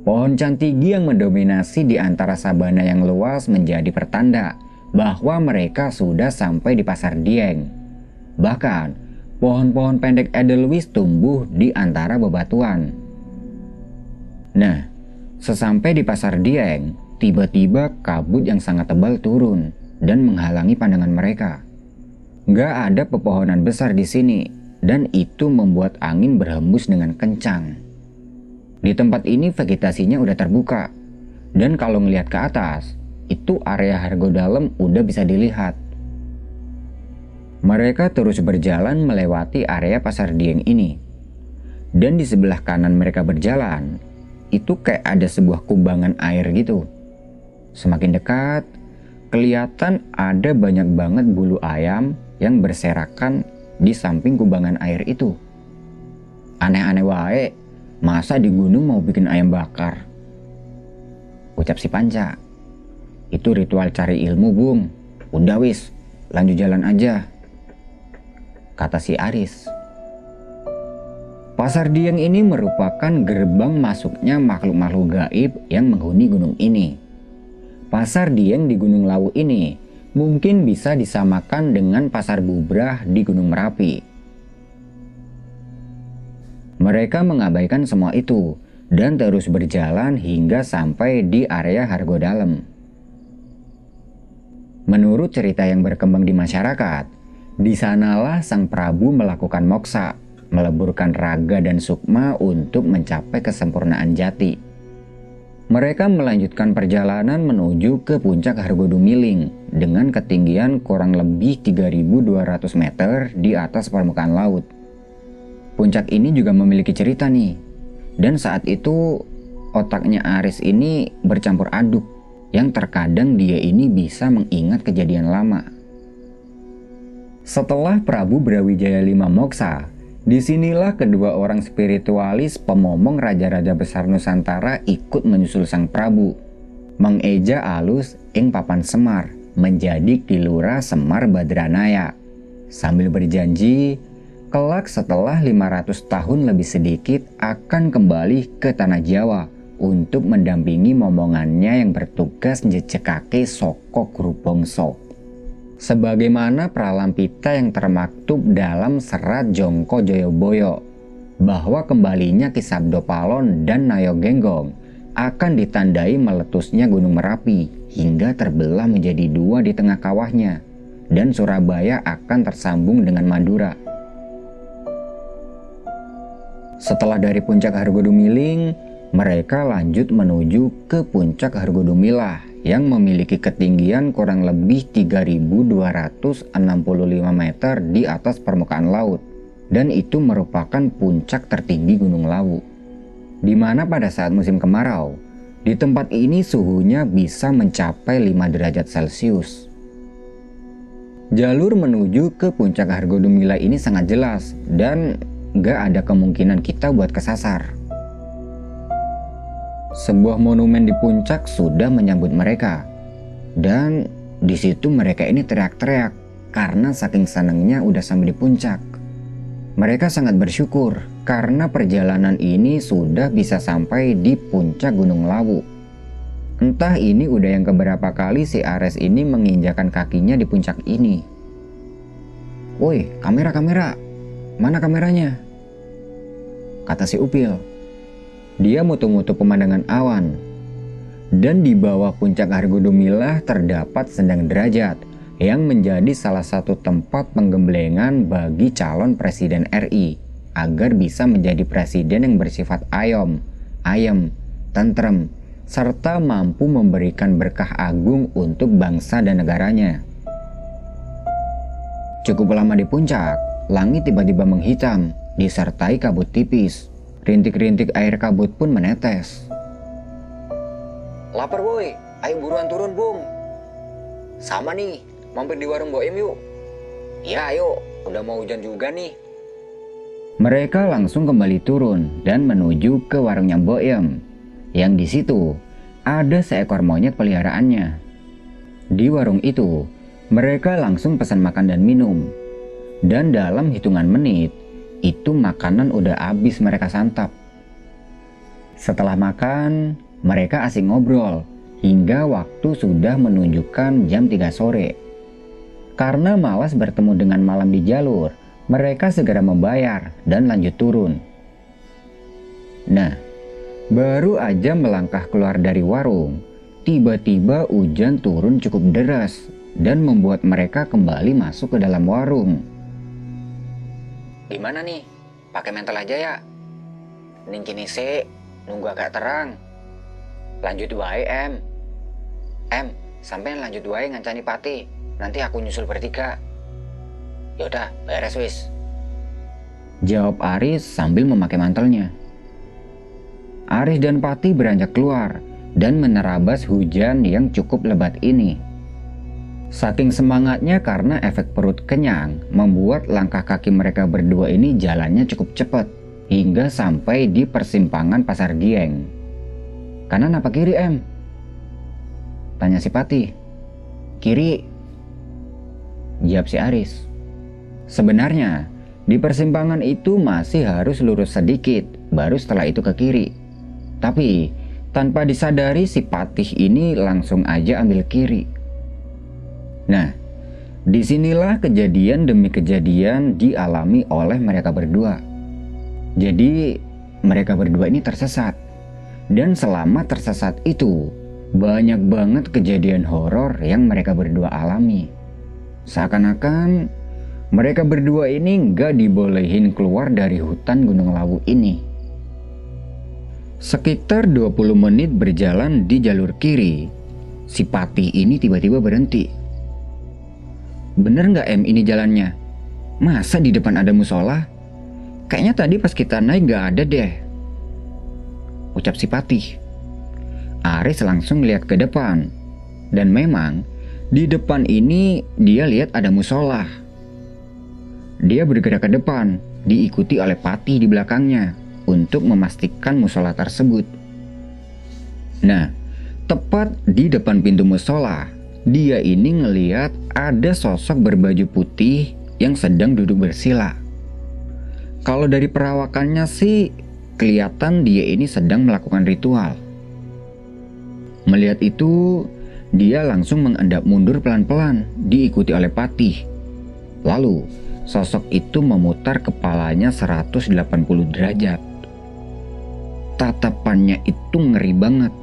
Pohon cantigi yang mendominasi di antara sabana yang luas menjadi pertanda bahwa mereka sudah sampai di Pasar Dieng. Bahkan, pohon-pohon pendek edelweiss tumbuh di antara bebatuan. Nah, sesampai di Pasar Dieng, tiba-tiba kabut yang sangat tebal turun dan menghalangi pandangan mereka. Gak ada pepohonan besar di sini, dan itu membuat angin berhembus dengan kencang. Di tempat ini vegetasinya udah terbuka, dan kalau ngelihat ke atas, itu area Hargo Dalam udah bisa dilihat. Mereka terus berjalan melewati area Pasar Dieng ini, dan di sebelah kanan mereka berjalan, itu kayak ada sebuah kubangan air gitu. Semakin dekat, kelihatan ada banyak banget bulu ayam yang berserakan di samping kubangan air itu. Aneh-aneh wae, masa di gunung mau bikin ayam bakar? Ucap si Panca. Itu ritual cari ilmu, Bung. Udah wis, lanjut jalan aja, kata si Aris. Pasar Dieng ini merupakan gerbang masuknya makhluk-makhluk gaib yang menghuni gunung ini. Pasar Dieng di Gunung Lawu ini mungkin bisa disamakan dengan Pasar Bubrah di Gunung Merapi. Mereka mengabaikan semua itu dan terus berjalan hingga sampai di area Hargo Dalam. Menurut cerita yang berkembang di masyarakat, di sanalah Sang Prabu melakukan moksa, meleburkan raga dan sukma untuk mencapai kesempurnaan jati. Mereka melanjutkan perjalanan menuju ke puncak Hargo Dumiling dengan ketinggian kurang lebih 3.200 meter di atas permukaan laut. Puncak ini juga memiliki cerita nih, dan saat itu otaknya Aris ini bercampur aduk, yang terkadang dia ini bisa mengingat kejadian lama. Setelah Prabu Brawijaya V moksa, disinilah kedua orang spiritualis pemomong raja-raja besar Nusantara ikut menyusul Sang Prabu, mengeja alus ing papan Semar menjadi Kilura Semar Badranaya, sambil berjanji kelak setelah 500 tahun lebih sedikit akan kembali ke tanah Jawa untuk mendampingi momongannya yang bertugas njecekake Soko Grubongso. Sebagaimana pralampita yang termaktub dalam serat Jongko Joyoboyo, bahwa kembalinya Ki Sabdo Palon dan Nayo Genggong akan ditandai meletusnya Gunung Merapi hingga terbelah menjadi dua di tengah kawahnya, dan Surabaya akan tersambung dengan Madura. Setelah dari puncak Hargo Dumiling, mereka lanjut menuju ke puncak Hargo Dumilah yang memiliki ketinggian kurang lebih 3.265 meter di atas permukaan laut, dan itu merupakan puncak tertinggi Gunung Lawu, di mana pada saat musim kemarau, di tempat ini suhunya bisa mencapai 5 derajat Celcius. Jalur menuju ke puncak Hargo Dumilah ini sangat jelas, dan gak ada kemungkinan kita buat kesasar. Sebuah monumen di puncak sudah menyambut mereka, dan di situ mereka ini teriak-teriak karena saking senangnya udah sampai di puncak. Mereka sangat bersyukur karena perjalanan ini sudah bisa sampai di puncak Gunung Lawu. Entah ini udah yang keberapa kali si Ares ini menginjakan kakinya di puncak ini. "Woi, kamera, mana kameranya?" kata si Upil. Dia mutu-mutu pemandangan awan, dan di bawah puncak Hargo Dumilah terdapat Sendang Derajat yang menjadi salah satu tempat penggemblengan bagi calon presiden RI agar bisa menjadi presiden yang bersifat ayem, tentrem, serta mampu memberikan berkah agung untuk bangsa dan negaranya. Cukup lama di puncak, langit tiba-tiba menghitam disertai kabut tipis. Rintik-rintik air kabut pun menetes. "Lapar boy, ayo buruan turun Bung." "Sama nih, mampir di warung Boem yuk." "Ya ayo, udah mau hujan juga nih." Mereka langsung kembali turun dan menuju ke warungnya Boem, yang di situ ada seekor monyet peliharaannya. Di warung itu, mereka langsung pesan makan dan minum. Dan dalam hitungan menit, itu makanan udah habis mereka santap. Setelah makan, mereka asik ngobrol hingga waktu sudah menunjukkan jam 3 sore. Karena malas bertemu dengan malam di jalur, mereka segera membayar dan lanjut turun. Nah, baru aja melangkah keluar dari warung, tiba-tiba hujan turun cukup deras dan membuat mereka kembali masuk ke dalam warung. Gimana nih? Pakai mental aja ya? Ning kini se, nunggu agak terang. Lanjut wae em. Em, sampean lanjut wae ngancani Pati. Nanti aku nyusul bertiga. Yaudah, beres wis. Jawab Aris sambil memakai mantelnya. Aris dan Pati beranjak keluar dan menerabas hujan yang cukup lebat ini. Saking semangatnya karena efek perut kenyang membuat langkah kaki mereka berdua ini jalannya cukup cepat hingga sampai di persimpangan Pasar Dieng. Kanan apa kiri em? Tanya si Pati. Kiri, jawab si Aris. Sebenarnya di persimpangan itu masih harus lurus sedikit baru setelah itu ke kiri. Tapi tanpa disadari si Patih ini langsung aja ambil kiri. Nah, disinilah kejadian demi kejadian dialami oleh mereka berdua. Jadi mereka berdua ini tersesat. Dan selama tersesat itu banyak banget kejadian horor yang mereka berdua alami. Seakan-akan mereka berdua ini gak dibolehin keluar dari hutan Gunung Lawu ini. Sekitar 20 menit berjalan di jalur kiri, si Patih ini tiba-tiba berhenti. Bener gak em ini jalannya? Masa di depan ada musola? Kayaknya tadi pas kita naik gak ada deh, ucap si Patih. Aris langsung lihat ke depan. Dan memang di depan ini dia lihat ada musola. Dia bergerak ke depan, diikuti oleh Patih di belakangnya untuk memastikan musola tersebut. Nah, tepat di depan pintu musola, dia ini ngelihat ada sosok berbaju putih yang sedang duduk bersila. Kalau dari perawakannya sih, kelihatan dia ini sedang melakukan ritual. Melihat itu, dia langsung mengendap mundur pelan-pelan, diikuti oleh Patih. Lalu, sosok itu memutar kepalanya 180 derajat. Tatapannya itu ngeri banget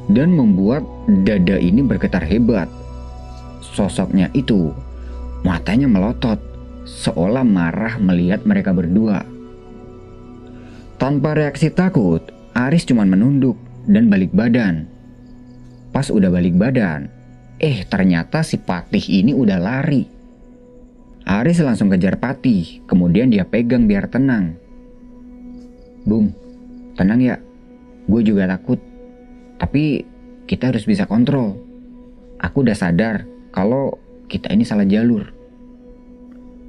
dan membuat dada ini bergetar hebat. Sosoknya itu, matanya melotot, seolah marah melihat mereka berdua. Tanpa reaksi takut, Aris cuma menunduk dan balik badan. Pas udah balik badan, ternyata si Patih ini udah lari. Aris langsung kejar Patih, kemudian dia pegang biar tenang. Bung, tenang ya, gue juga takut. Tapi kita harus bisa kontrol. Aku udah sadar kalau kita ini salah jalur.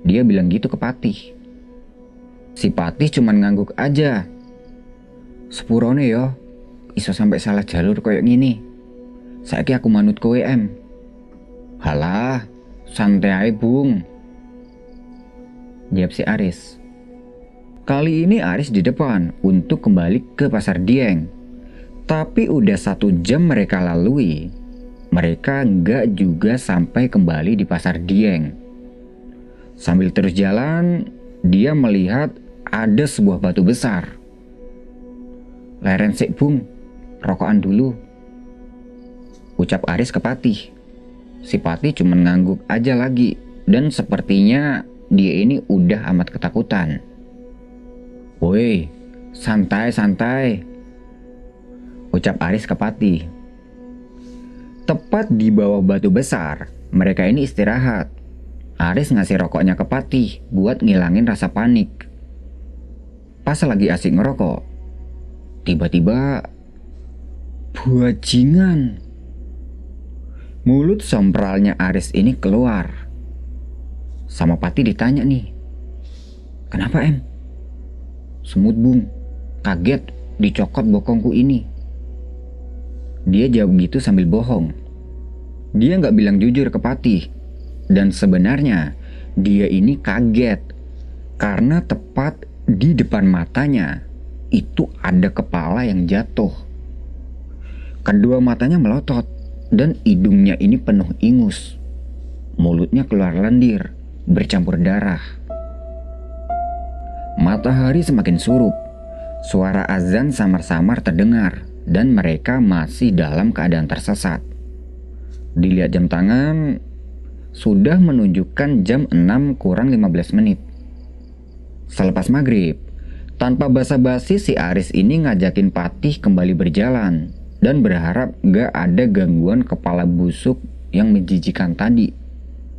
Dia bilang gitu ke Patih. Si Patih cuman ngangguk aja. Sepurone yo, iso sampai salah jalur kayak gini. Saiki aku manut kowe em. Halah, santai ae bung, jawab si Aris. Kali ini Aris di depan untuk kembali ke Pasar Dieng. Tapi udah 1 jam mereka lalui, mereka nggak juga sampai kembali di Pasar Dieng. Sambil terus jalan, dia melihat ada sebuah batu besar. Leren sik bung, rokokan dulu, ucap Aris ke Patih. Si Patih cuma ngangguk aja lagi dan sepertinya dia ini udah amat ketakutan. Woi, santai-santai, ucap Aris ke Patih. Tepat di bawah batu besar, mereka ini istirahat. Aris ngasih rokoknya ke Patih buat ngilangin rasa panik. Pas lagi asik ngerokok, tiba-tiba bajingan. Mulut sompralnya Aris ini keluar. Sama Patih ditanya nih, kenapa em? Semut bung, kaget dicokot bokongku ini. Dia jawab gitu sambil bohong. Dia nggak bilang jujur ke Patih. Dan sebenarnya dia ini kaget karena tepat di depan matanya itu ada kepala yang jatuh. Kedua matanya melotot dan hidungnya ini penuh ingus. Mulutnya keluar lendir, bercampur darah. Matahari semakin surup. Suara azan samar-samar terdengar dan mereka masih dalam keadaan tersesat. Dilihat jam tangan, sudah menunjukkan jam 6 kurang 15 menit. Selepas maghrib, tanpa basa-basi si Aris ini ngajakin Patih kembali berjalan dan berharap gak ada gangguan kepala busuk yang menjijikan tadi.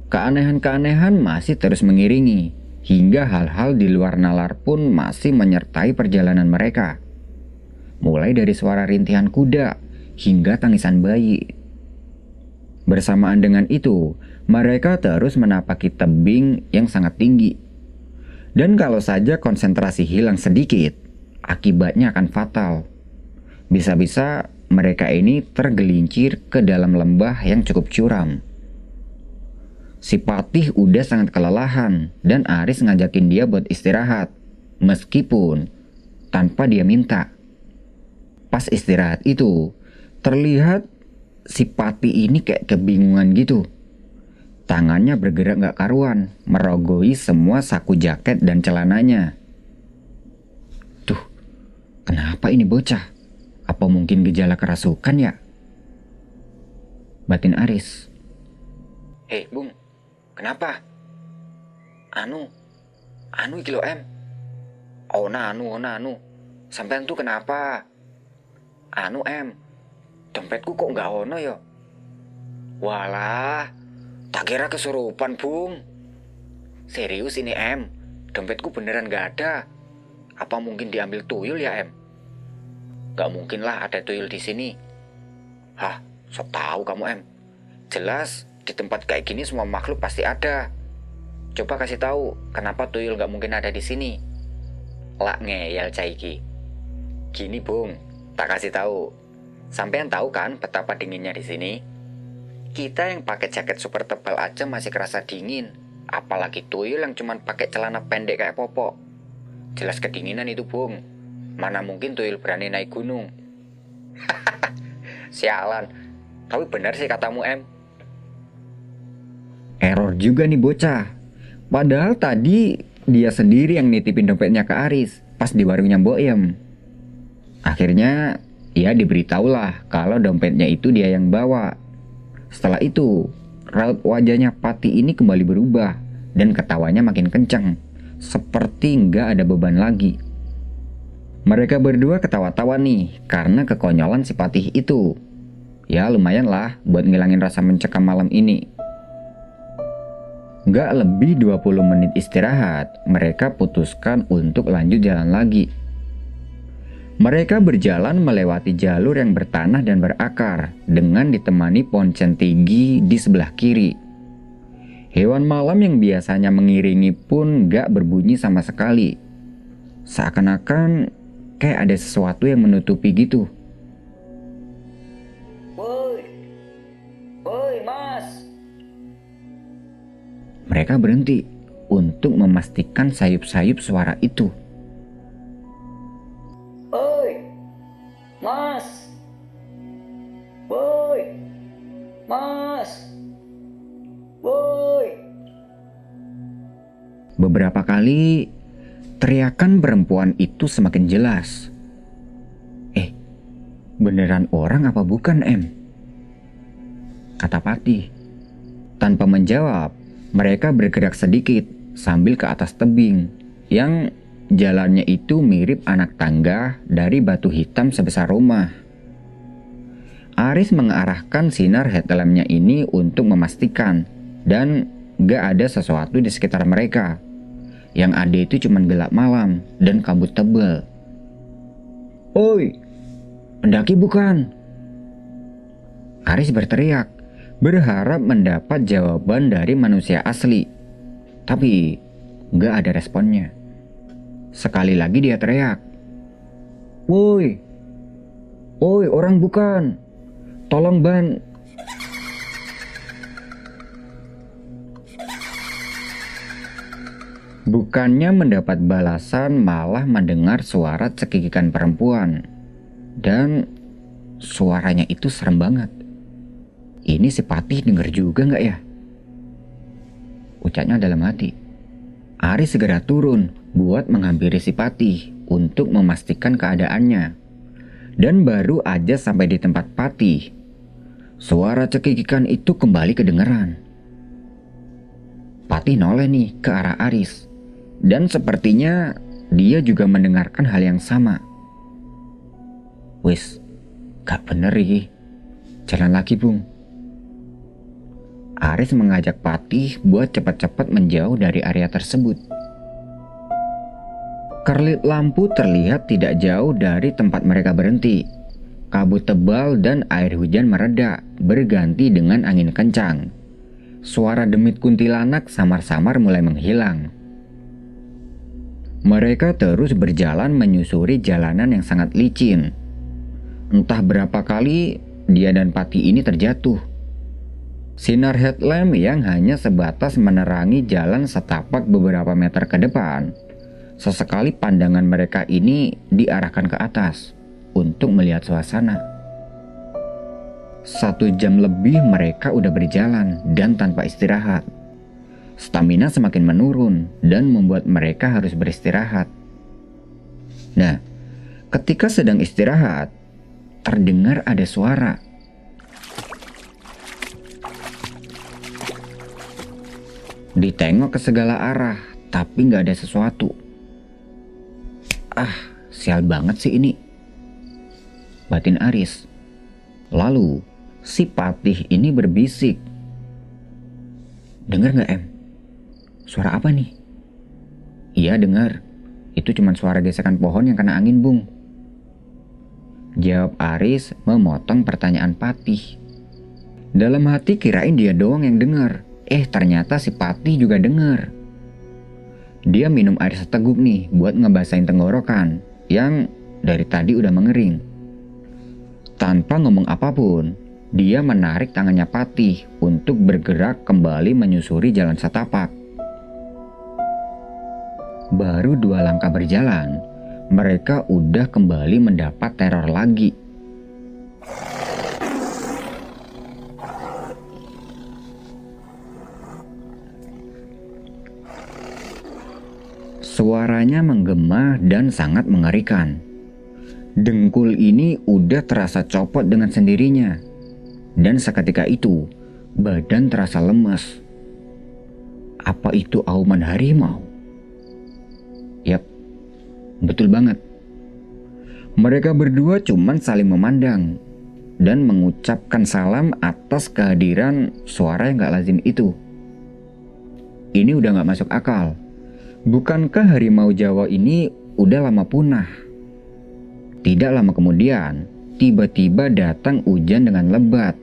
Keanehan-keanehan masih terus mengiringi, hingga hal-hal di luar nalar pun masih menyertai perjalanan mereka. Mulai dari suara rintihan kuda hingga tangisan bayi. Bersamaan dengan itu, mereka terus menapaki tebing yang sangat tinggi. Dan kalau saja konsentrasi hilang sedikit, akibatnya akan fatal. Bisa-bisa mereka ini tergelincir ke dalam lembah yang cukup curam. Si Patih udah sangat kelelahan dan Aris ngajakin dia buat istirahat, meskipun tanpa dia minta. Pas istirahat itu, terlihat si Patih ini kayak kebingungan gitu. Tangannya bergerak gak karuan, merogoi semua saku jaket dan celananya. Tuh, kenapa ini bocah? Apa mungkin gejala kerasukan ya? Batin Aris. Hei Bung, kenapa? Anu iki lo em. Ona anu. Sampean tuh kenapa? Anu em, dompetku kok nggak ono yo? Walah, tak kira kesurupan Bung. Serius ini em, dompetku beneran nggak ada. Apa mungkin diambil tuyul ya em? Gak mungkin lah ada tuyul di sini. Hah, sok tahu kamu em. Jelas di tempat kayak gini semua makhluk pasti ada. Coba kasih tahu kenapa tuyul gak mungkin ada di sini. Lak ngeyel caiki. Gini Bung, tak kasih tahu. Sampean tahu kan betapa dinginnya di sini? Kita yang pakai jaket super tebal aja masih kerasa dingin. Apalagi tuyul yang cuman pakai celana pendek kayak popok. Jelas kedinginan itu Bung. Mana mungkin tuyul berani naik gunung. Sialan. Tapi benar sih katamu em. Error juga nih bocah. Padahal tadi dia sendiri yang nitipin dompetnya ke Aris pas di warungnya Boyem. Akhirnya dia diberitahulah kalau dompetnya itu dia yang bawa. Setelah itu, raut wajahnya Patih ini kembali berubah dan ketawanya makin kencang, seperti nggak ada beban lagi. Mereka berdua ketawa-tawa nih karena kekonyolan si Patih itu. Ya lumayan lah buat ngilangin rasa mencekam malam ini. Gak lebih 20 menit istirahat, mereka putuskan untuk lanjut jalan lagi. Mereka berjalan melewati jalur yang bertanah dan berakar dengan ditemani pohon centigi di sebelah kiri. Hewan malam yang biasanya mengiringi pun gak berbunyi sama sekali. Seakan-akan kayak ada sesuatu yang menutupi gitu. Woi mas. Mereka berhenti untuk memastikan sayup-sayup suara itu. Woi mas. Woi mas. Woi. Beberapa kali teriakan perempuan itu semakin jelas. Beneran orang apa bukan em? Kata Patih. Tanpa menjawab, mereka bergerak sedikit sambil ke atas tebing yang jalannya itu mirip anak tangga dari batu hitam sebesar rumah. Aris mengarahkan sinar headlampnya ini untuk memastikan dan gak ada sesuatu di sekitar mereka. Yang ada itu cuma gelap malam dan kabut tebal. Oi, pendaki bukan? Aris berteriak, berharap mendapat jawaban dari manusia asli. Tapi gak ada responnya. Sekali lagi dia teriak. Woi, orang bukan. Tolong ban. Bukannya mendapat balasan, malah mendengar suara cekikikan perempuan. Dan suaranya itu serem banget. Ini si Patih denger juga gak ya? Ucapnya dalam hati. Aris segera turun buat menghampiri si Patih untuk memastikan keadaannya. Dan baru aja sampai di tempat Patih, suara cekikikan itu kembali kedengeran. Patih noleh nih ke arah Aris. Dan sepertinya dia juga mendengarkan hal yang sama. Wis, gak bener iki. Jalan lagi, Bung. Aris mengajak Patih buat cepat-cepat menjauh dari area tersebut. Kerlip lampu terlihat tidak jauh dari tempat mereka berhenti. Kabut tebal dan air hujan mereda, berganti dengan angin kencang. Suara demit kuntilanak samar-samar mulai menghilang. Mereka terus berjalan menyusuri jalanan yang sangat licin. Entah berapa kali dia dan Patih ini terjatuh. Sinar headlamp yang hanya sebatas menerangi jalan setapak beberapa meter ke depan. Sesekali pandangan mereka ini diarahkan ke atas untuk melihat suasana. 1 jam lebih mereka udah berjalan dan tanpa istirahat. Stamina semakin menurun dan membuat mereka harus beristirahat. Nah, ketika sedang istirahat, terdengar ada suara. Ditengok ke segala arah, tapi gak ada sesuatu. Ah, sial banget sih ini, batin Aris. Lalu, si Patih ini berbisik. Dengar gak, Em? Suara apa nih? Iya dengar. Itu cuma suara gesekan pohon yang kena angin, Bung. Jawab Aris memotong pertanyaan Patih. Dalam hati kirain dia doang yang dengar. Ternyata si Patih juga dengar. Dia minum air seteguk nih buat ngebasahin tenggorokan yang dari tadi udah mengering. Tanpa ngomong apapun, dia menarik tangannya Patih untuk bergerak kembali menyusuri jalan setapak. Baru 2 langkah berjalan, mereka udah kembali mendapat teror lagi. Suaranya menggema dan sangat mengerikan. Dengkul ini udah terasa copot dengan sendirinya. Dan seketika itu, badan terasa lemas. Apa itu auman harimau? Yap, betul banget. Mereka berdua cuman saling memandang dan mengucapkan salam atas kehadiran suara yang gak lazim itu. Ini udah gak masuk akal. Bukankah harimau Jawa ini udah lama punah? Tidak lama kemudian, tiba-tiba datang hujan dengan lebat.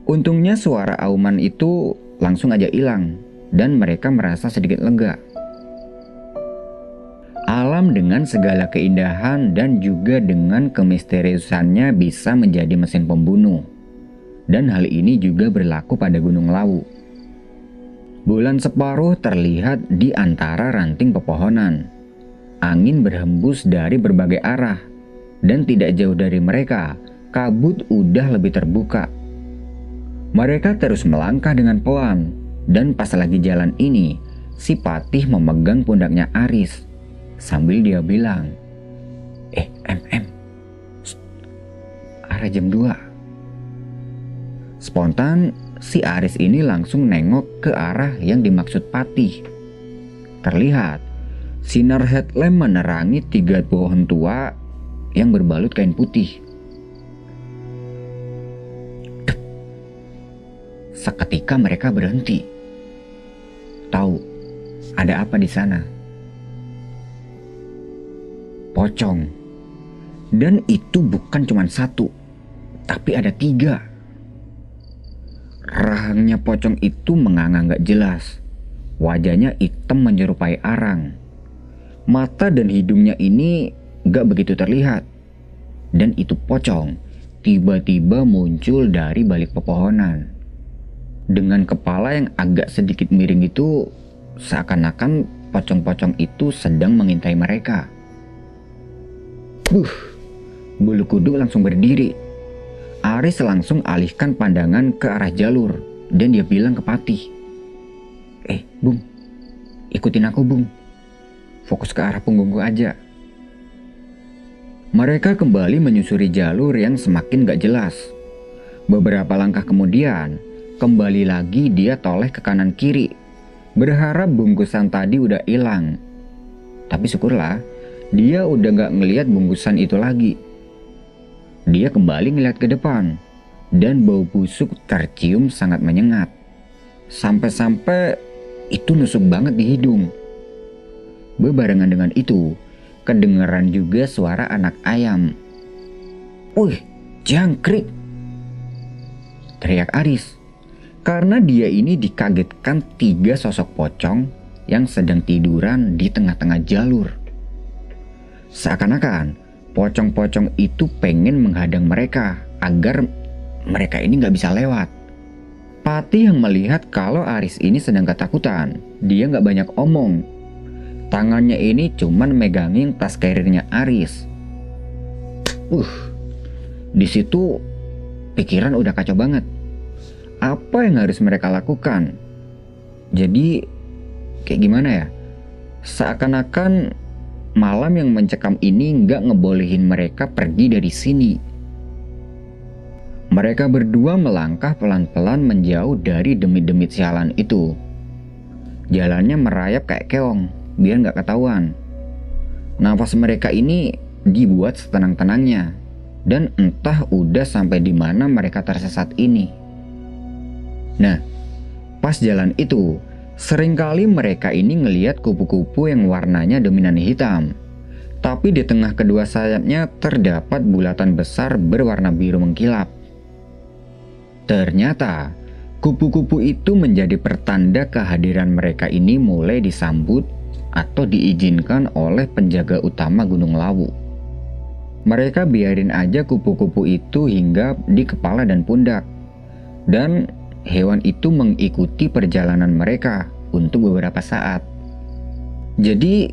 Untungnya suara auman itu langsung aja hilang dan mereka merasa sedikit lega. Alam dengan segala keindahan dan juga dengan kemisteriusannya bisa menjadi mesin pembunuh. Dan hal ini juga berlaku pada Gunung Lawu. Bulan separuh terlihat di antara ranting pepohonan. Angin berhembus dari berbagai arah. Dan tidak jauh dari mereka, kabut udah lebih terbuka. Mereka terus melangkah dengan pelan. Dan pas lagi jalan ini, si Patih memegang pundaknya Aris. Sambil dia bilang, arah jam 2. Spontan, si Aris ini langsung nengok ke arah yang dimaksud Patih. Terlihat, sinar headlamp menerangi 3 pohon tua yang berbalut kain putih. Seketika mereka berhenti. Tahu, ada apa di sana? Pocong. Dan itu bukan cuma 1, tapi ada 3. Rahangnya pocong itu menganga gak jelas. Wajahnya hitam menyerupai arang. Mata dan hidungnya ini gak begitu terlihat. Dan itu pocong tiba-tiba muncul dari balik pepohonan. Dengan kepala yang agak sedikit miring itu, seakan-akan pocong-pocong itu sedang mengintai mereka. Bulu kuduk langsung berdiri. Aris langsung alihkan pandangan ke arah jalur dan dia bilang ke Patih, Bung, ikutin aku Bung. Fokus ke arah punggungku aja. Mereka kembali menyusuri jalur yang semakin gak jelas. Beberapa langkah kemudian, kembali lagi dia toleh ke kanan kiri, berharap bungkusan tadi udah hilang. Tapi syukurlah, dia udah gak ngeliat bungkusan itu lagi. Dia kembali ngeliat ke depan, dan bau busuk tercium sangat menyengat. Sampai-sampai itu nusuk banget di hidung. Bebarengan dengan itu, kedengeran juga suara anak ayam. "Wih, jangkrik!" teriak Aris. Karena dia ini dikagetkan 3 sosok pocong yang sedang tiduran di tengah-tengah jalur. Seakan-akan pocong-pocong itu pengen menghadang mereka agar mereka ini gak bisa lewat. Patih yang melihat kalau Aris ini sedang ketakutan, dia gak banyak omong. Tangannya ini cuman megangin tas carrier-nya Aris. Di situ pikiran udah kacau banget. Apa yang harus mereka lakukan? Jadi kayak gimana ya? Seakan-akan malam yang mencekam ini nggak ngebolehin mereka pergi dari sini. Mereka berdua melangkah pelan-pelan menjauh dari demit-demit sialan itu. Jalannya merayap kayak keong, biar nggak ketahuan. Nafas mereka ini dibuat setenang-tenangnya, dan entah udah sampai di mana mereka tersesat ini. Nah, pas jalan itu, seringkali mereka ini ngelihat kupu-kupu yang warnanya dominan hitam. Tapi di tengah kedua sayapnya terdapat bulatan besar berwarna biru mengkilap. Ternyata, kupu-kupu itu menjadi pertanda kehadiran mereka ini mulai disambut atau diizinkan oleh penjaga utama Gunung Lawu. Mereka biarin aja kupu-kupu itu hinggap di kepala dan pundak. Dan hewan itu mengikuti perjalanan mereka untuk beberapa saat. Jadi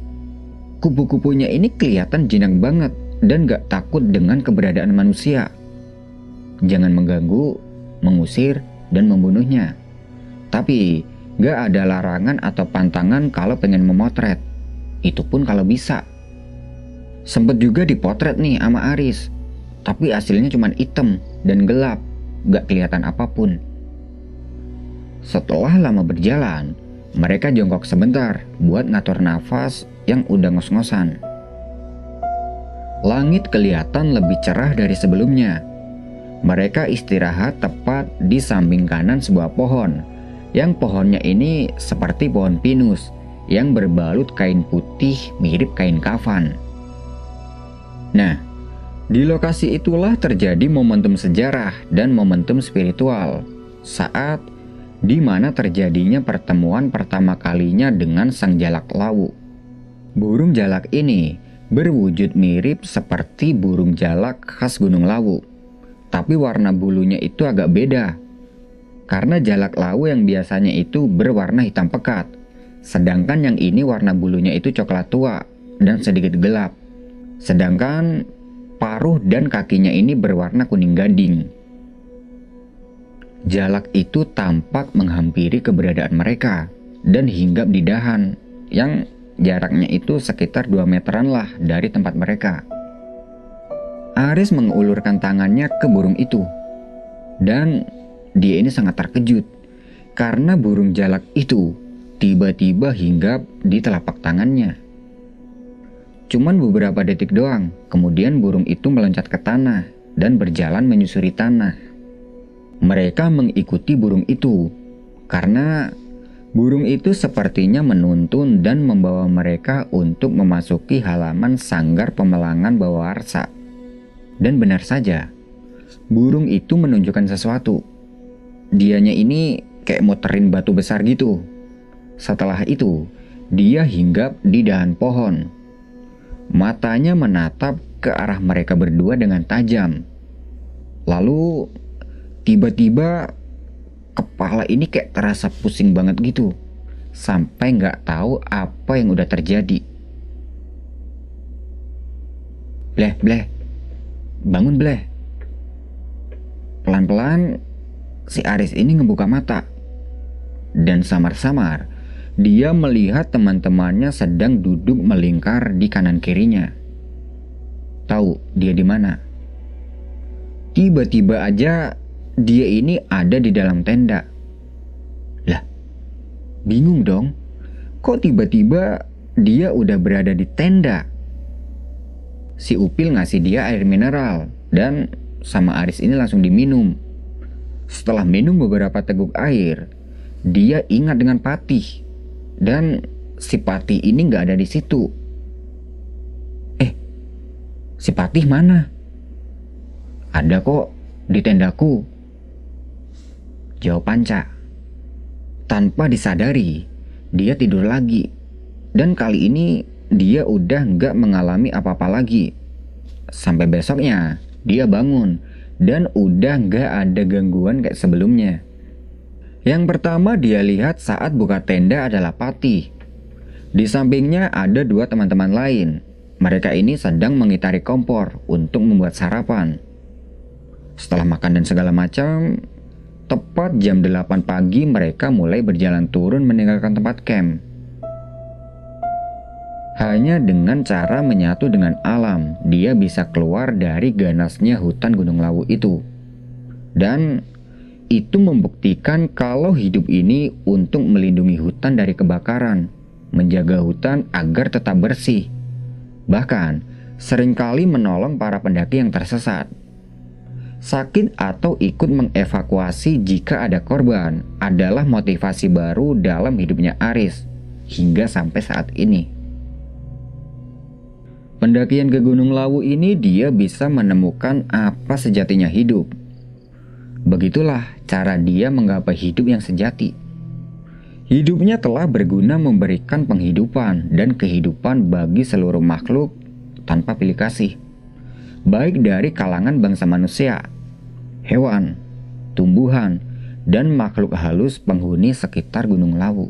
kupu-kupunya ini kelihatan jinak banget dan gak takut dengan keberadaan manusia. Jangan mengganggu, mengusir, dan membunuhnya. Tapi gak ada larangan atau pantangan kalau pengen memotret. Itu pun kalau bisa. Sempet juga dipotret nih sama Aris, tapi hasilnya cuma hitam dan gelap, gak kelihatan apapun. Setelah lama berjalan, mereka jongkok sebentar buat ngatur nafas yang udah ngos-ngosan. Langit kelihatan lebih cerah dari sebelumnya. Mereka istirahat tepat di samping kanan sebuah pohon, yang pohonnya ini seperti pohon pinus yang berbalut kain putih mirip kain kafan. Nah, di lokasi itulah terjadi momentum sejarah dan momentum spiritual saat di mana terjadinya pertemuan pertama kalinya dengan sang jalak lawu. Burung jalak ini berwujud mirip seperti burung jalak khas Gunung Lawu, tapi warna bulunya itu agak beda. Karena jalak lawu yang biasanya itu berwarna hitam pekat, sedangkan yang ini warna bulunya itu coklat tua dan sedikit gelap. Sedangkan paruh dan kakinya ini berwarna kuning gading. Jalak itu tampak menghampiri keberadaan mereka dan hinggap di dahan yang jaraknya itu sekitar 2 meteran lah dari tempat mereka. Aris mengulurkan tangannya ke burung itu dan dia ini sangat terkejut karena burung jalak itu tiba-tiba hinggap di telapak tangannya. Cuman beberapa detik doang, kemudian burung itu meloncat ke tanah dan berjalan menyusuri tanah. Mereka mengikuti burung itu karena burung itu sepertinya menuntun dan membawa mereka untuk memasuki halaman sanggar pemelangan Bawaarsa. Dan benar saja, burung itu menunjukkan sesuatu. Dianya ini kayak muterin batu besar gitu. Setelah itu, dia hinggap di dahan pohon. Matanya menatap ke arah mereka berdua dengan tajam. Lalu tiba-tiba kepala ini kayak terasa pusing banget gitu. sampai nggak tahu apa yang udah terjadi. Bleh, bleh, bangun bleh. Pelan-pelan si Aris ini ngebuka mata. Dan samar-samar dia melihat teman-temannya sedang duduk melingkar di kanan kirinya. Tahu dia di mana? Tiba-tiba aja dia ini ada di dalam tenda. Lah, bingung dong. Kok tiba-tiba dia udah berada di tenda? Si Upil ngasih dia air mineral dan sama Aris ini langsung diminum. Setelah minum beberapa teguk air, dia ingat dengan Patih. Dan si Patih ini nggak ada di situ. Si Patih mana? Ada kok di tendaku, jawab Panca. Tanpa disadari, dia tidur lagi. Dan kali ini dia udah nggak mengalami apa-apa lagi. Sampai besoknya dia bangun dan udah nggak ada gangguan kayak sebelumnya. Yang pertama dia lihat saat buka tenda adalah Patih. Di sampingnya ada dua teman-teman lain. Mereka ini sedang mengitari kompor untuk membuat sarapan. Setelah makan dan segala macam, tepat jam 8 pagi mereka mulai berjalan turun meninggalkan tempat camp. Hanya dengan cara menyatu dengan alam, dia bisa keluar dari ganasnya hutan Gunung Lawu itu. Dan itu membuktikan kalau hidup ini untuk melindungi hutan dari kebakaran, menjaga hutan agar tetap bersih. Bahkan, seringkali menolong para pendaki yang tersesat, sakit atau ikut mengevakuasi jika ada korban adalah motivasi baru dalam hidupnya Aris hingga sampai saat ini. Pendakian ke Gunung Lawu ini dia bisa menemukan apa sejatinya hidup. Begitulah cara dia menggapai hidup yang sejati. Hidupnya telah berguna memberikan penghidupan dan kehidupan bagi seluruh makhluk tanpa pilih kasih. Baik dari kalangan bangsa manusia, hewan, tumbuhan, dan makhluk halus penghuni sekitar Gunung Lawu.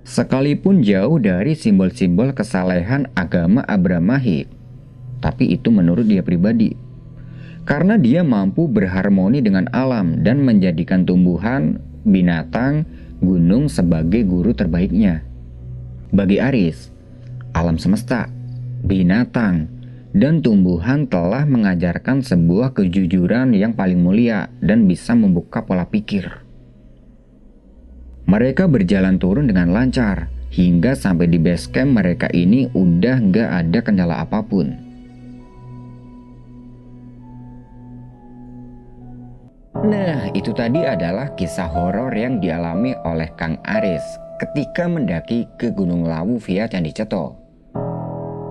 Sekalipun jauh dari simbol-simbol kesalehan agama Abrahmahik, tapi itu menurut dia pribadi. Karena dia mampu berharmoni dengan alam dan menjadikan tumbuhan, binatang, gunung sebagai guru terbaiknya. Bagi Aris, alam semesta, binatang, dan tumbuhan telah mengajarkan sebuah kejujuran yang paling mulia dan bisa membuka pola pikir. Mereka berjalan turun dengan lancar, hingga sampai di base camp mereka ini udah nggak ada kendala apapun. Nah, itu tadi adalah kisah horor yang dialami oleh Kang Aris ketika mendaki ke Gunung Lawu via Candi Ceto.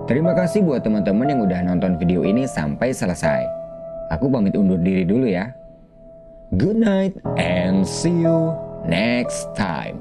Terima kasih buat teman-teman yang udah nonton video ini sampai selesai. Aku pamit undur diri dulu ya. Good night and see you next time.